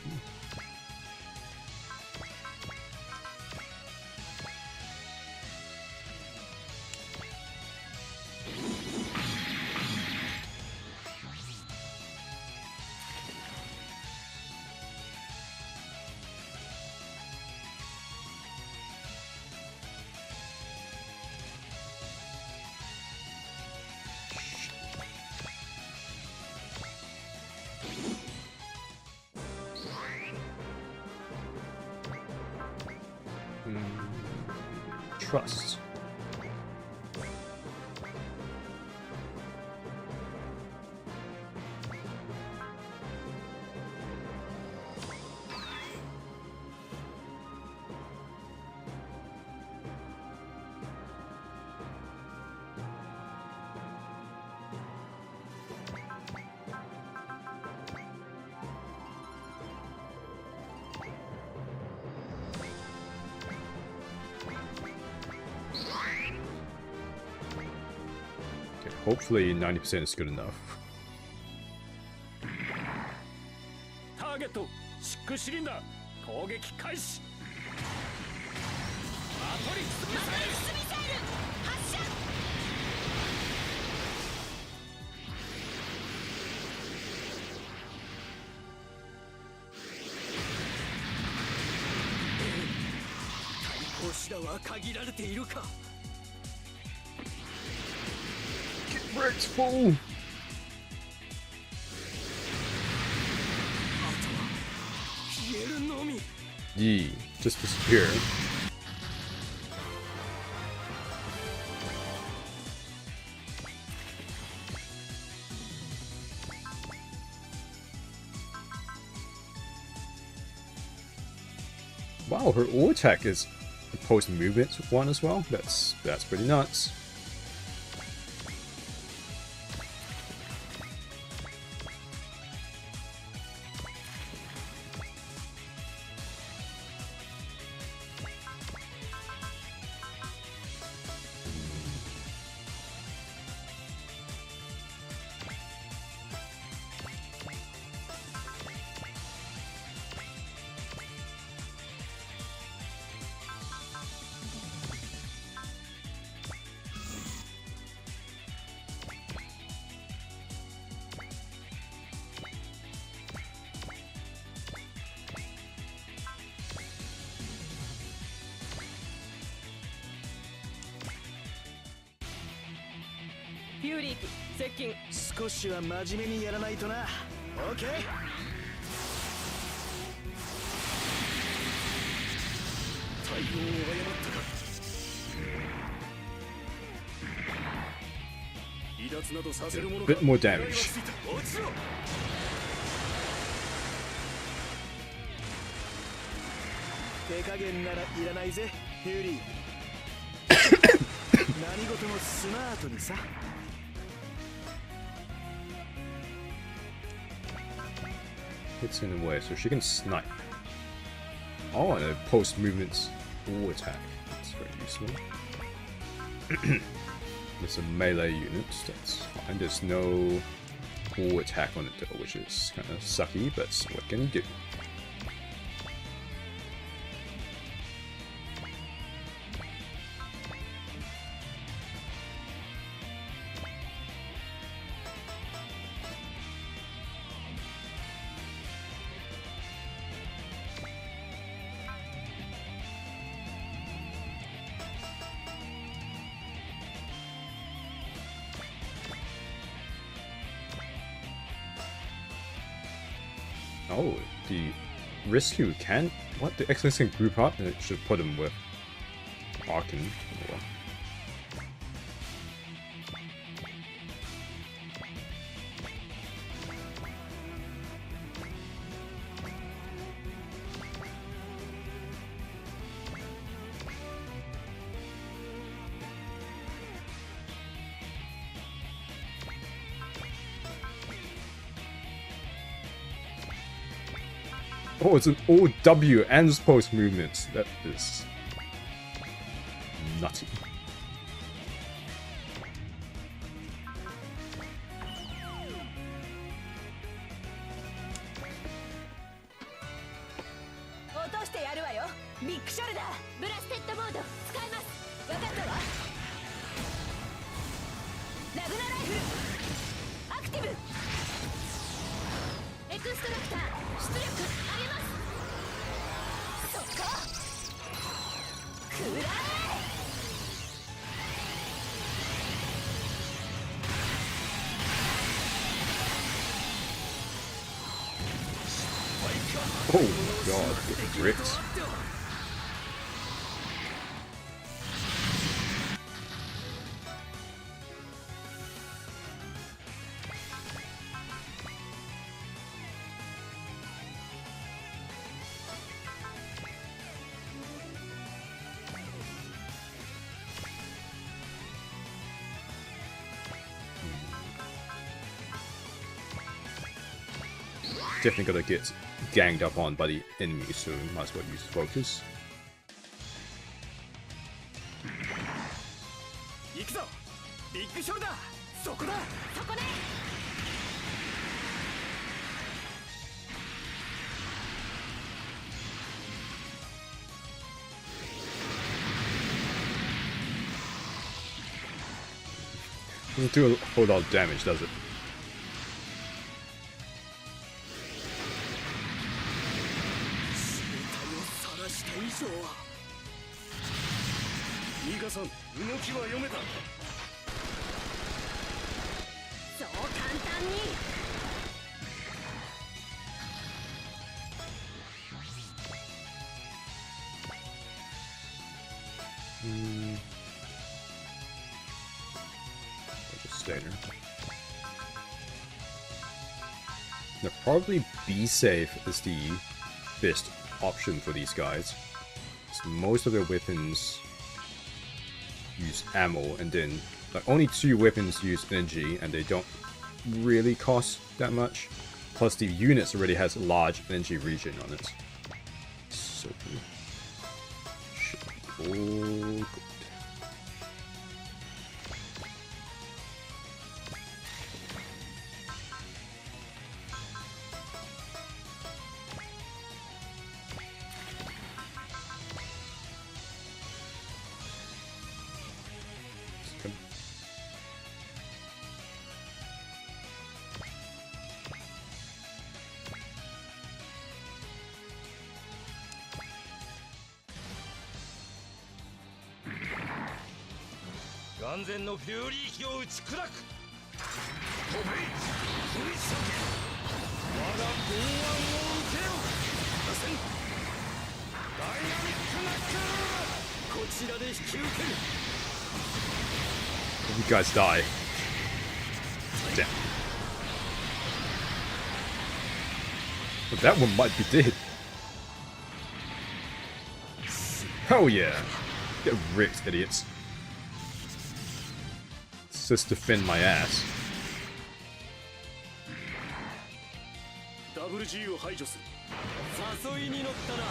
Trust. Hopefully 90% is good enough. ターゲットシックシリンダー攻撃開始。マトリックスミサイル発射。対抗手段は限られているか。 Wrecked fool! Yee, just disappear. Wow, her ult attack is a post movement one as well. That's pretty nuts. Fury 接近。少しは真面目にやらないとな。オッケー。対応を誤ったか。離脱などさせるものか。A bit more damage. 落ちろ。手加減ならいらないぜユーリ何事もスマートにさ Hits in a way, so she can snipe. Oh, and a post movements all attack. That's very useful. There's a melee unit, that's fine. There's no all attack on it though, which is kind of sucky, but what can you do? Oh, the rescue can? What? The X-Wings can group up and it should put them with Arkin. Oh, well. Oh, it's an OW and post movements. That is nutty. Oh my god, get bricked. Definitely gotta get ganged up on by the enemy, so might as well use focus. Doesn't do a whole lot of damage, does it? I'll just stay there. Now, probably be safe is the best option for these guys. So most of their weapons use ammo, and then like only 2 weapons use energy, and they don't really cost that much. Plus, the units already has a large energy regen on it, so should be all good. You guys die. Damn. But that one might be dead. Hell yeah! Get wrecked, idiots. Let's just defend my ass. WG を排除する。誘いに乗ったな。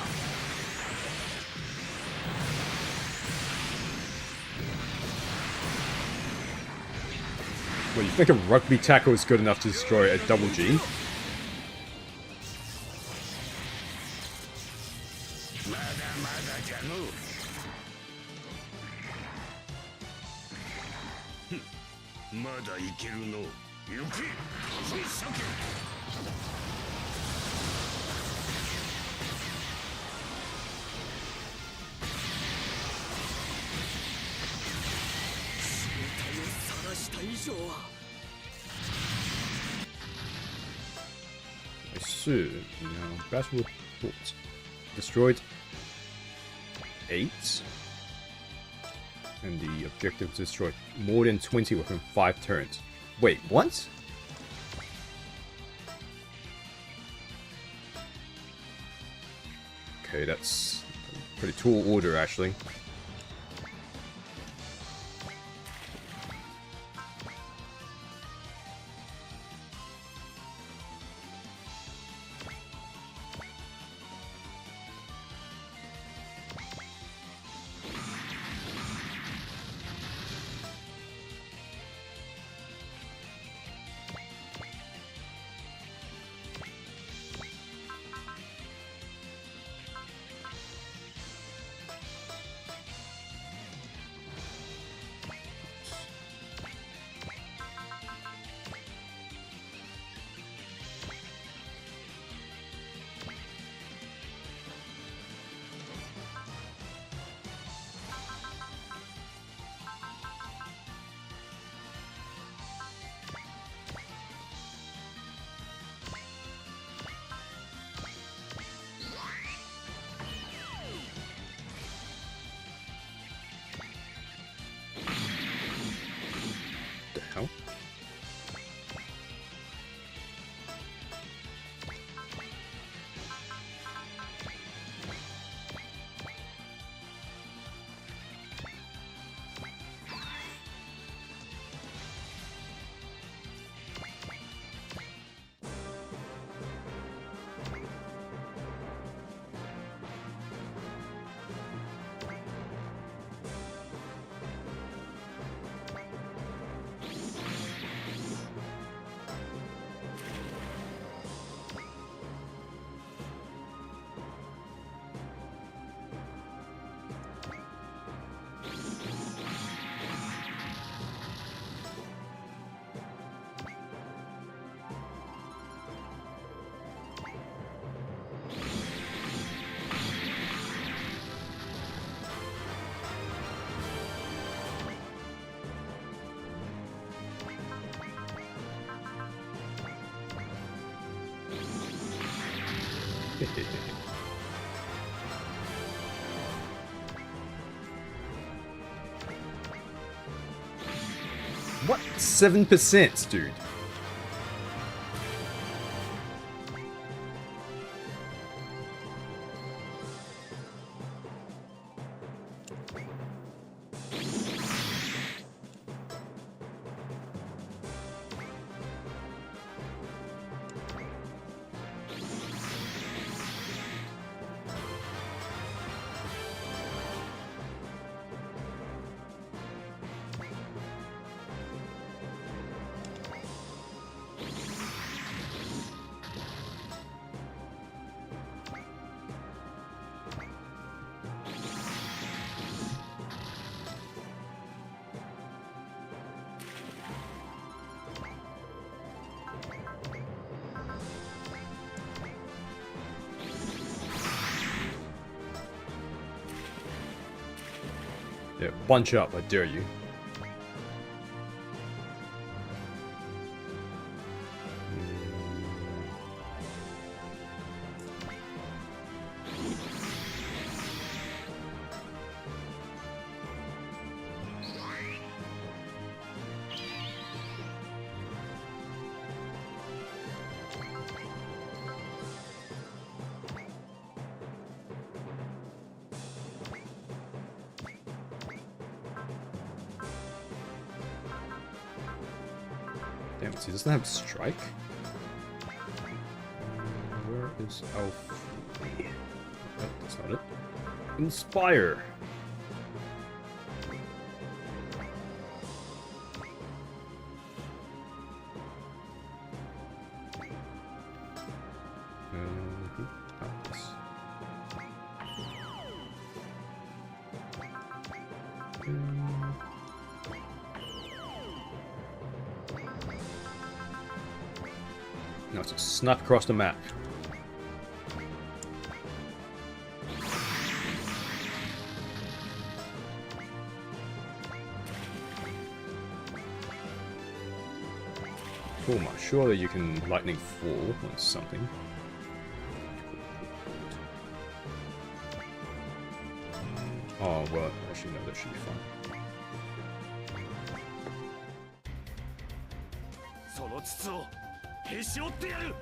Wait, you think a rugby tackle is good enough to destroy a double G? まだまだじゃの。まだいけるの。行け。吹っ裂け。I see. Now, battle report. Destroyed 8. And the objective destroyed more than 20 within 5 turns. Wait, what? Okay, that's a pretty tall order, actually. The hell? What? 7%, dude. Yeah, bunch up, I dare you. Damn it, he doesn't have strike? Where is Alf? Oh, that's not it. Inspire! Now it's a snap across the map. Cool, surely you can lightning fall on something. Oh, well, actually, no, that should be fine. その筒をへし折ってやる。こ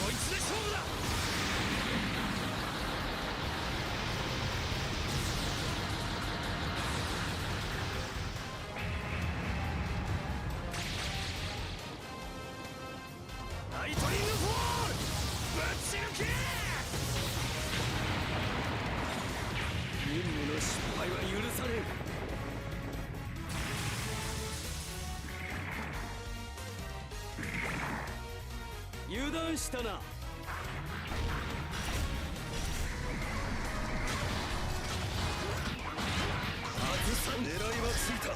いつで勝負だ。ライトニングフォール、ぶち抜け。 任務の失敗は許されん。油断したな。外さん、狙いはついた。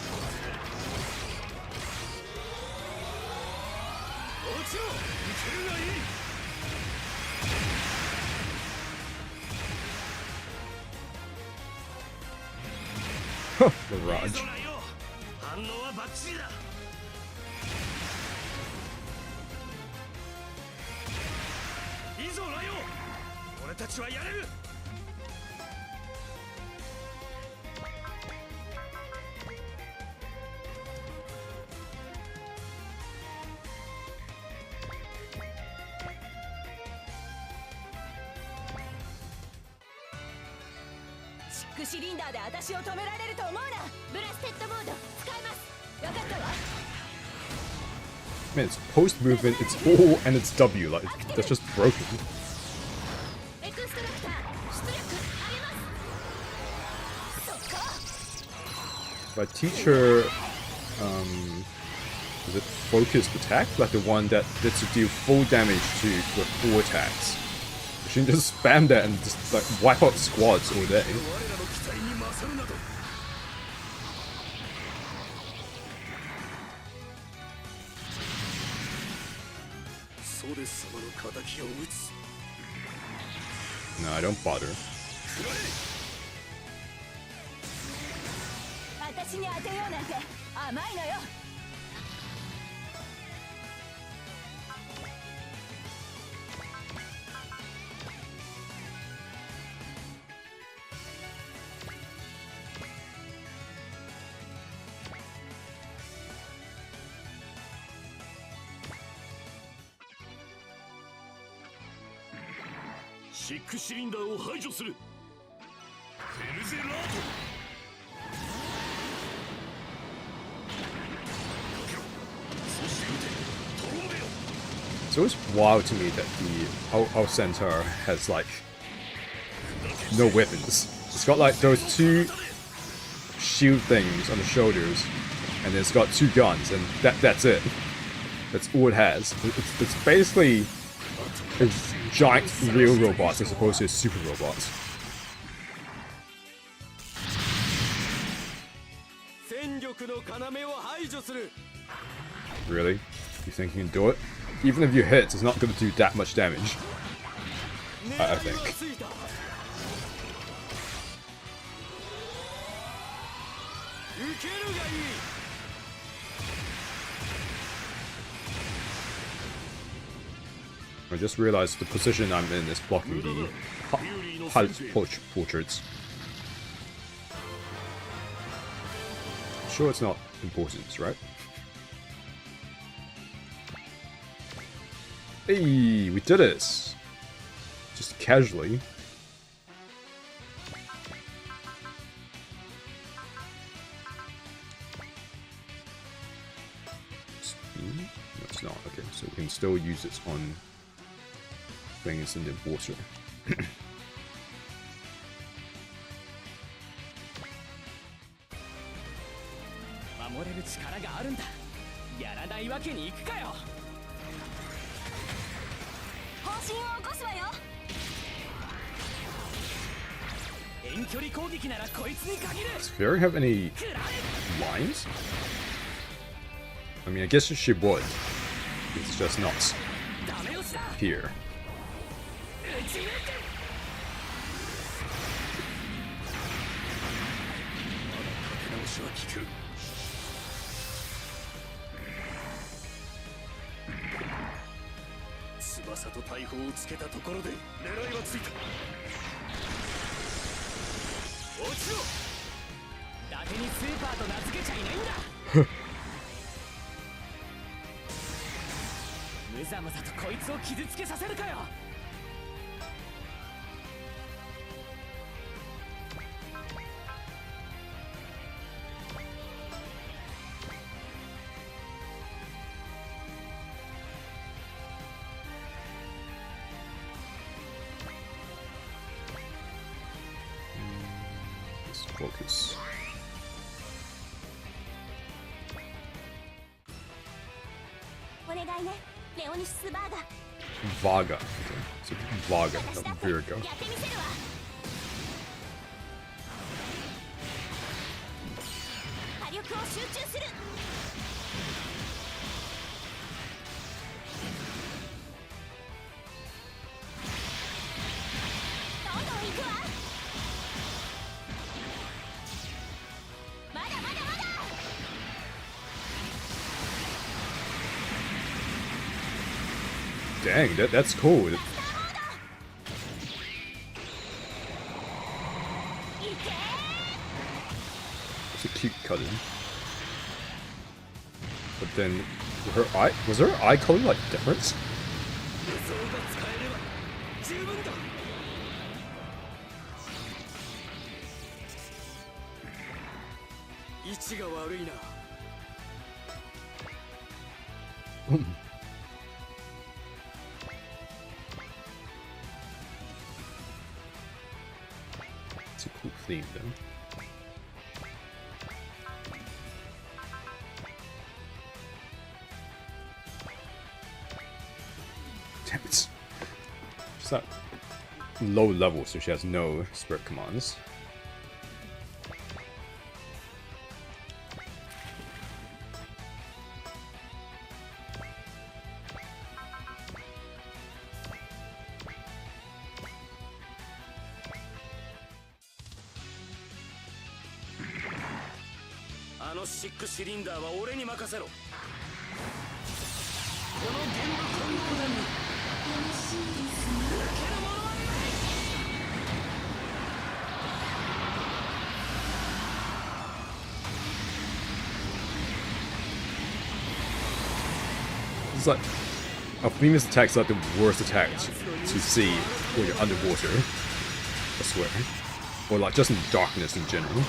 落ちろ、受けるがいい。 Mirage. 反応はバッチリだ。いいぞライオン、俺たちはやれる。シックシリンダーで私を止められると思うな。ブラステッドモード使えます。分かったわ。 Man, it's post movement, it's all and it's W, like that's just broken. エクストラクター出力あります。そっか。 If I teach her, is it focused attack? Like the one that gets to deal full damage to with 4 attacks. She can just spam that and just like wipe out squads all day. ソデス様の敵を討つ。 No, I don't bother. 私に当てようなんて甘いのよ。シックシリンダーを排除する。フェルゼラート。 It's always wild to me that the our centaur has like no weapons. It's got like those 2 shield things on the shoulders, and it's got 2 guns, and that's it. That's all it has. It's basically a giant real robots as opposed to a super robots. Really? You think you can do it? Even if you hit, it's not going to do that much damage. I think. I just realized the position I'm in is blocking the pilot's portraits. Sure, it's not important, right? Hey, we did it! Just casually. can still use it on things in the water. 守れる力があるんだ。やらないわけにいくかよ。方針を起こすわよ。遠距離攻撃ならこいつに限る。 Does Fairy have any lines? I mean, I guess she would. It's just not ダメ押しだ。 here. 打ち抜く。直しは効く。翼と大砲をつけたところで狙いはついた。落ちろ。伊達にスーパーと名付けちゃいないんだ。むざむざとこいつを傷つけさせるかよ。Let's focus. お願いね、レオニシス・バーガ。 Vaga. Okay. So Vaga, not Virgo. やってみせるわ。火力を集中する。どんどん行くわ。まだまだまだ。 Dang, that's cool. いけ。 It's a cute cousin. But then her eye was her eye color like different? 武装が使えれば十分だ。位置が悪いな。 It's a cool theme though. Damn it. She's at low level, so she has no spirit commands. A のシックシリンダーは俺に任せろ。この現場混合団に抜けるものはいない。 It's like a famous attack's like the worst attack to see when you're underwater. I swear. Or like just in darkness in general.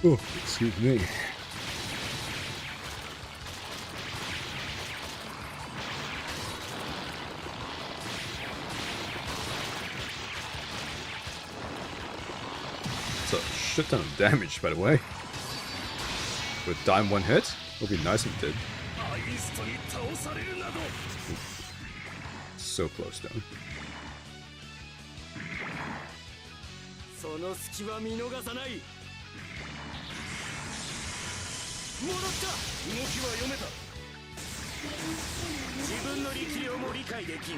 Oh, excuse me. It's a shit ton of damage, by the way. With dime one hit, it'll be nice if it did. アイストに倒されるなど。 So close though. その隙は見逃さない。戻った。動きは読めた。自分の力量も理解できん。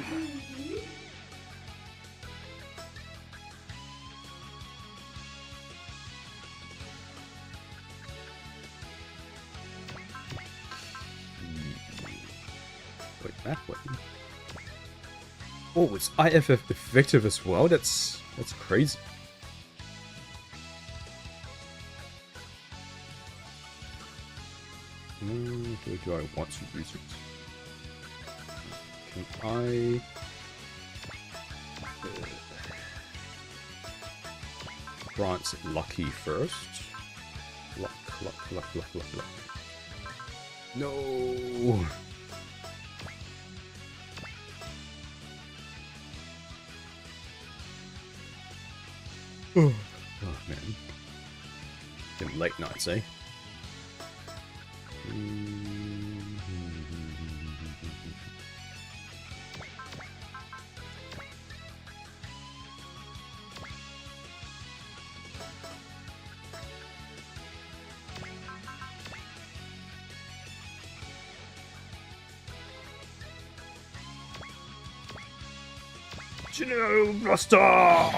Wait, that way. Oh, it's IFF effective as well? That's crazy. Where do I want to use it? Can I... grant Lucky first? Luck, luck, luck, luck, luck, luck. No! Oh man. Them late nights, eh? General Buster!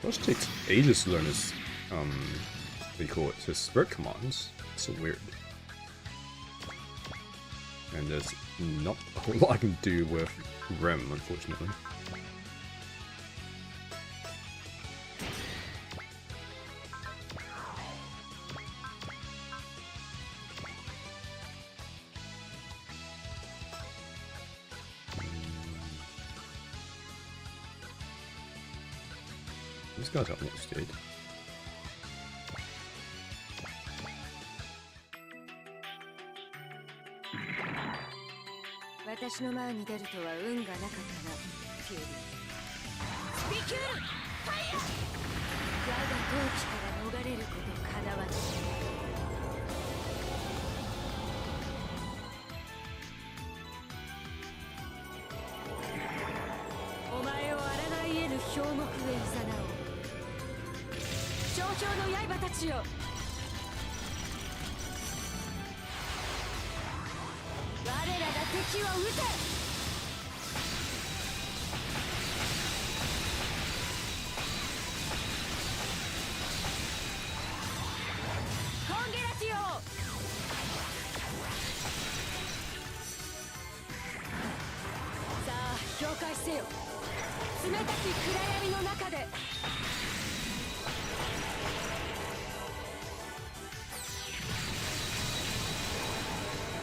It takes ages to learn his, what do you call it, his spirit commands. It's so weird. And there's not a whole lot I can do with Rem, unfortunately. These guys are almost dead.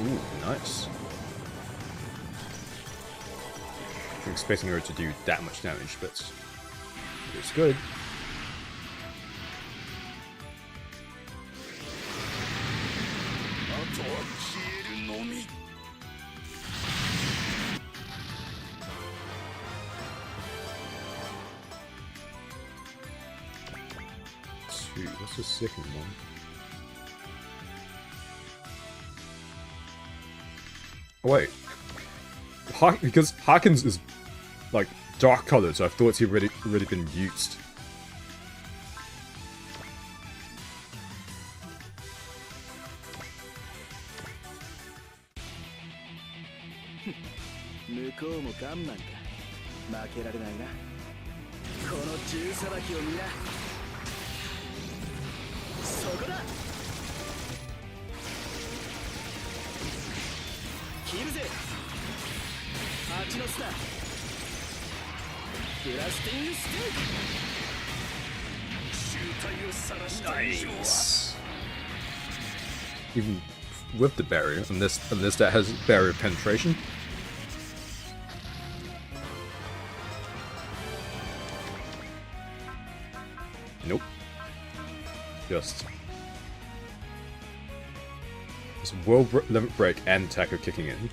Ooh, nice. I'm expecting her to do that much damage, but it's good. Two, what's the second one? Oh, wait. Because Harkins is like dark colored, so I thought he'd already been used. Nice. Even with the barrier, unless that has barrier penetration. Nope. Just world limit break and attacker kicking in.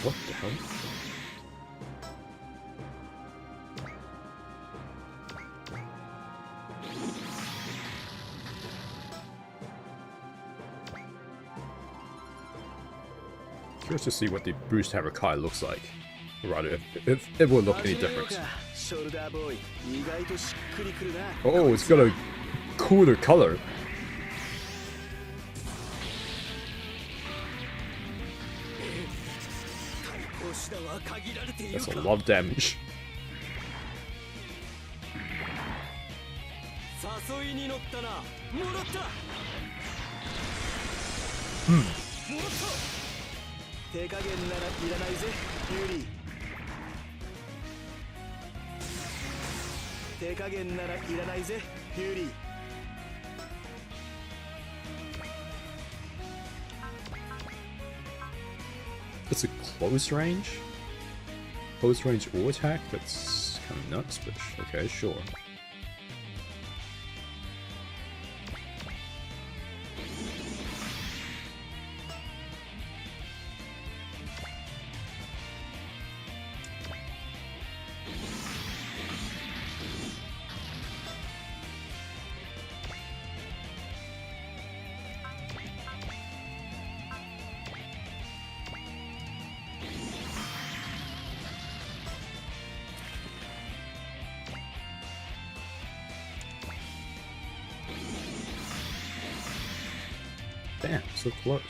What the hell? Curious to see what the Bruce Hammer Kai looks like. Or rather, if it will look any different. Oh, it's got a cooler color. That's a lot of damage. It's a close range? Close range or attack? That's kind of nuts, but okay, sure. Damn, so close.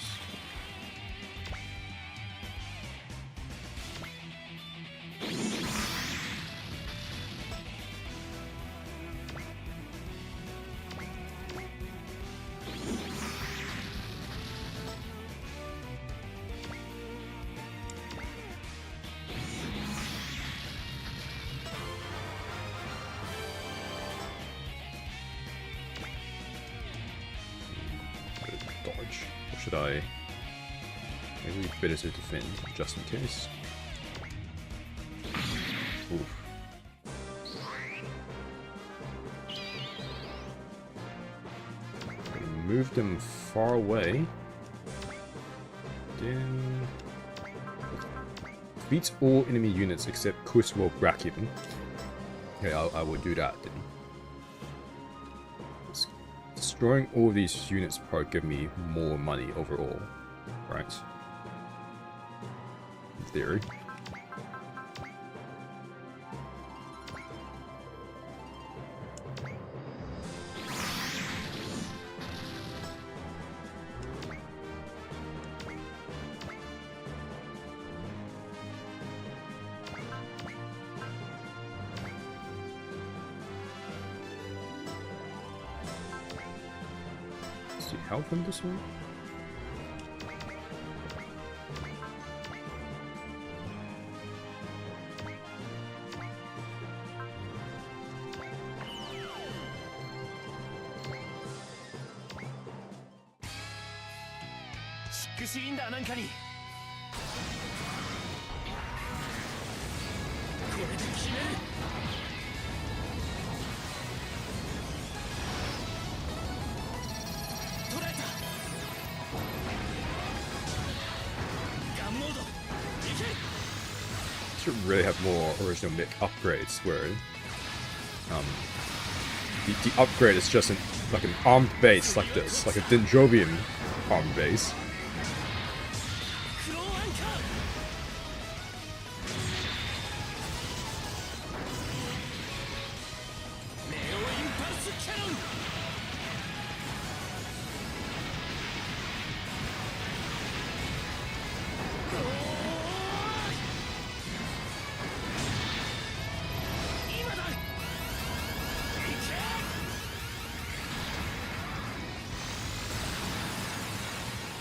Dodge. Or should I? Maybe better to defend, just in case. Oof. Gonna move them far away. Then beats all enemy units except Kuswo Bracken. Okay, I will do that then. Destroying all these units probably give me more money overall, right? In theory. Health in this one? Should really have more original Mick upgrades where the upgrade is just like an armed base like this, like a Dendrobium armed base.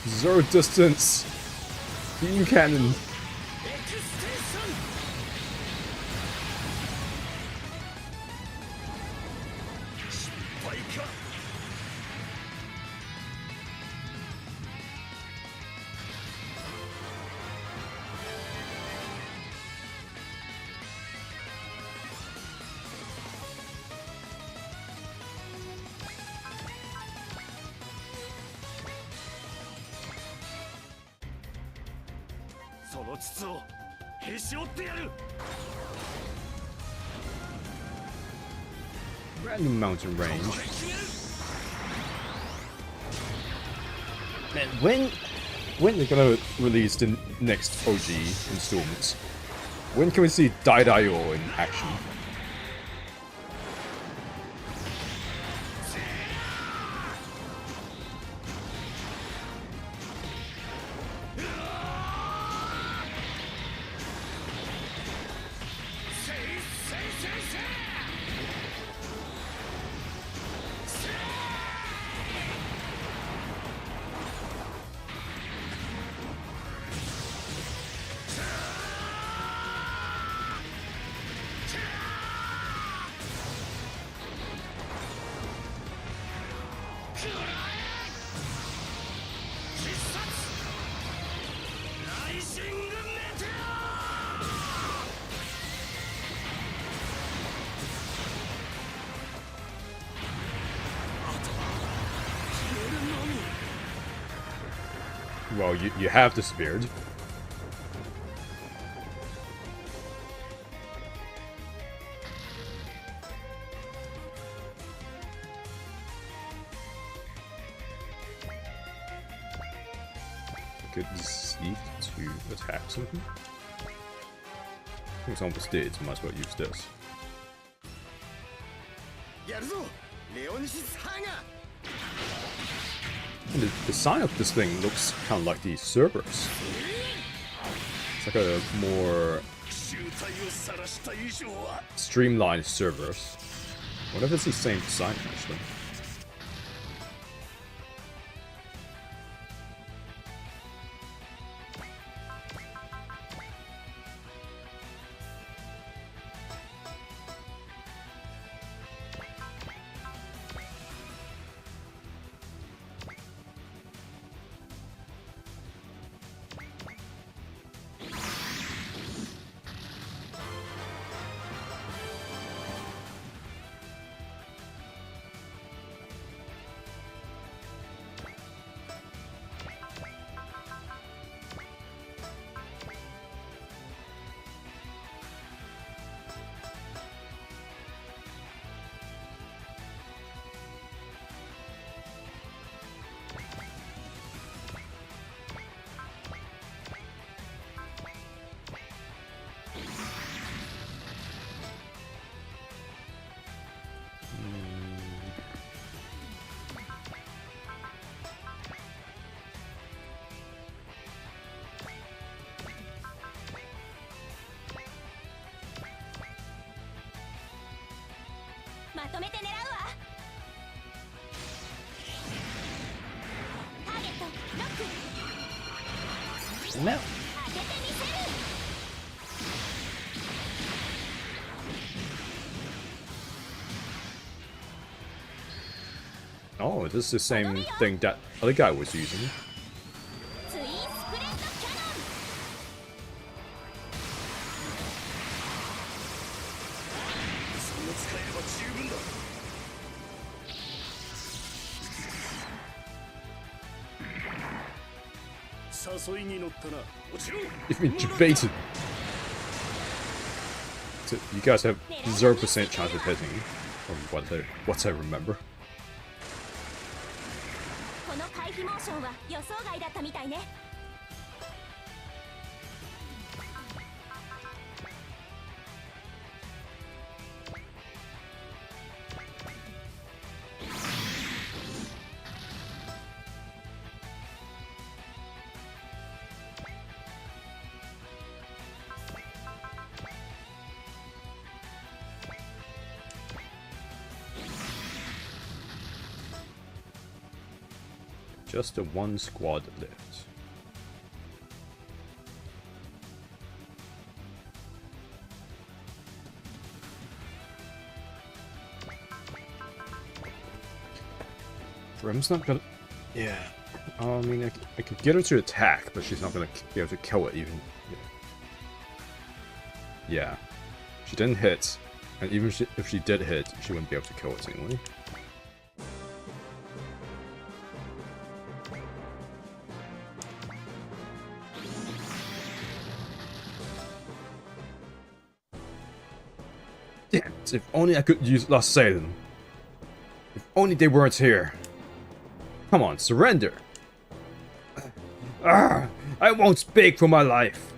Zero distance beam cannon. Random mountain range. Man, When they're gonna release the next OG installments? When can we see Daidaio in action? Well, you have disappeared. Could seek to attack something. It's almost dead, so might as well use this. And the design of this thing looks kind of like the Cerberus. It's like a more streamlined Cerberus. I wonder if it's the same design actually. No. Oh, this is the same thing that other guy was using. You've been debated. So you guys have 0% chance of hitting, from what I remember. Just a one squad left. Brim's not gonna... Yeah. I mean, I could get her to attack, but she's not gonna be able to kill it even. Yeah. She didn't hit, and even if she did hit, she wouldn't be able to kill it anyway. Damn it, if only I could use Last Salem. If only they weren't here. Come on, surrender. Ah, I won't speak for my life.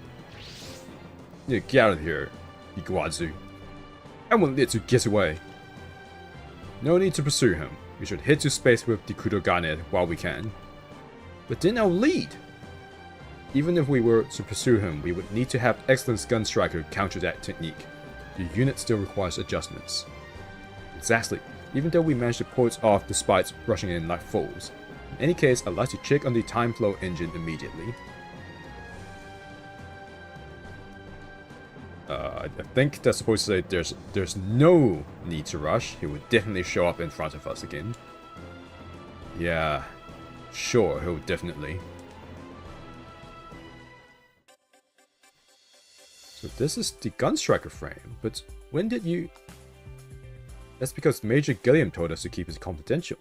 Yeah, get out of here, Iguazu. I won't let you get away. No need to pursue him. We should head to space with the Kurogane while we can. But then I'll lead. Even if we were to pursue him, we would need to have excellent gun striker counter that technique. The unit still requires adjustments. Exactly, even though we managed to pull it off despite rushing in like fools. In any case, I'd like to check on the time flow engine immediately. I think that's supposed to say there's no need to rush. He would definitely show up in front of us again. Yeah, sure, he'll definitely. So this is the Gunstriker frame, but when did you... That's because Major Gilliam told us to keep it confidential.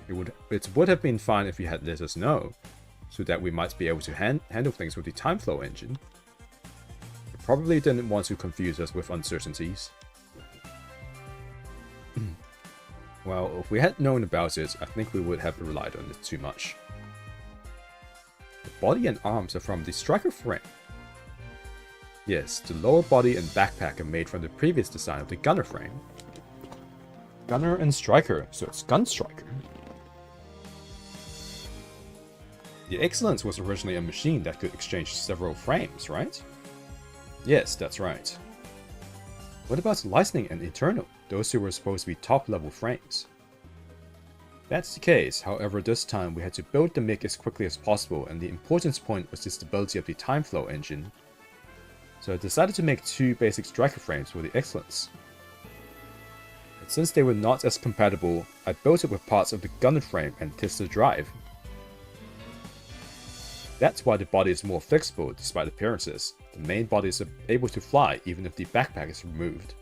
It would have been fine if you had let us know, so that we might be able to handle things with the time flow engine. You probably didn't want to confuse us with uncertainties. Well, if we had known about it, I think we would have relied on it too much. The body and arms are from the Striker frame. Yes, the lower body and backpack are made from the previous design of the Gunner frame. Gunner and Striker, so it's Gunstriker. The Excellence was originally a machine that could exchange several frames, right? Yes, that's right. What about Lightning and Eternal, those who were supposed to be top-level frames? That's the case, however this time we had to build the MiG as quickly as possible, and the importance point was the stability of the time flow engine. So I decided to make two basic Striker frames for the Excellence. But since they were not as compatible, I built it with parts of the Gunner frame and tested the drive. That's why the body is more flexible despite appearances. The main body is able to fly even if the backpack is removed.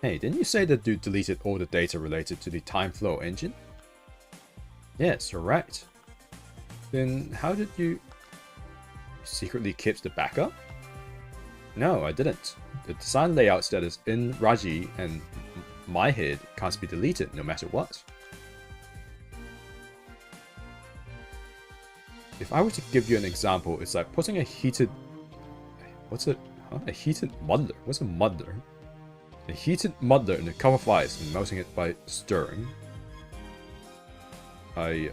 Hey, didn't you say that you deleted all the data related to the time flow engine? Yes, you're right. Then how did you secretly kept the backup? No, I didn't. The design layouts that is in Raji and my head can't be deleted no matter what. If I were to give you an example, it's like putting a heated... What's it? Huh? A heated muddler? What's a muddler? A heated muddler in a cup of ice and melting it by stirring. I'm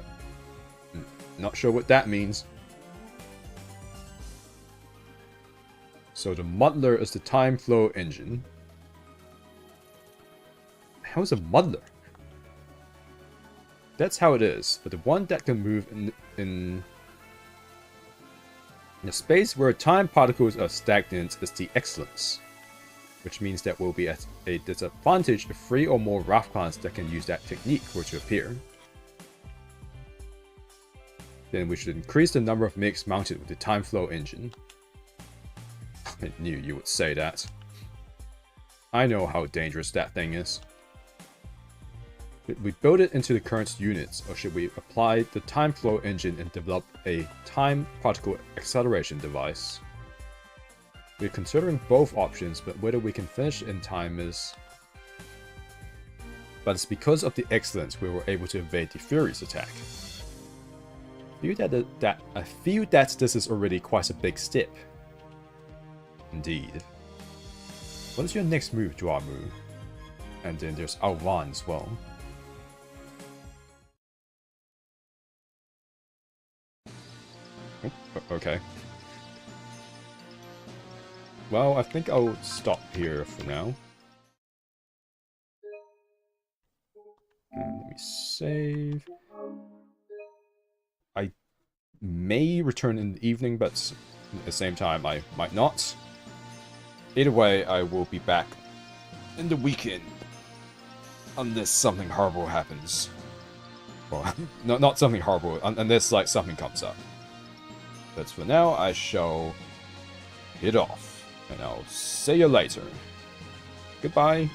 not sure what that means. So the muddler is the time flow engine. How is a muddler? That's how it is, but the one that can move in a space where time particles are stagnant is the Excellence, which means that we'll be at a disadvantage if 3 or more Wrath clans that can use that technique were to appear. Then we should increase the number of MiGs mounted with the time flow engine. I knew you would say that. I know how dangerous that thing is. Should we build it into the current units, or should we apply the time flow engine and develop a time particle acceleration device? We're considering both options, but whether we can finish in time is... But it's because of the Excellence we were able to evade the Fury's attack. I feel that this is already quite a big step. Indeed. What is your next move, Jua-Mu? And then there's Alvan as well. Okay. Well, I think I'll stop here for now. Let me save. I may return in the evening, but at the same time I might not. Either way, I will be back in the weekend. Unless something horrible happens. Well, not something horrible, unless like something comes up. But for now, I shall head off, and I'll see you later. Goodbye.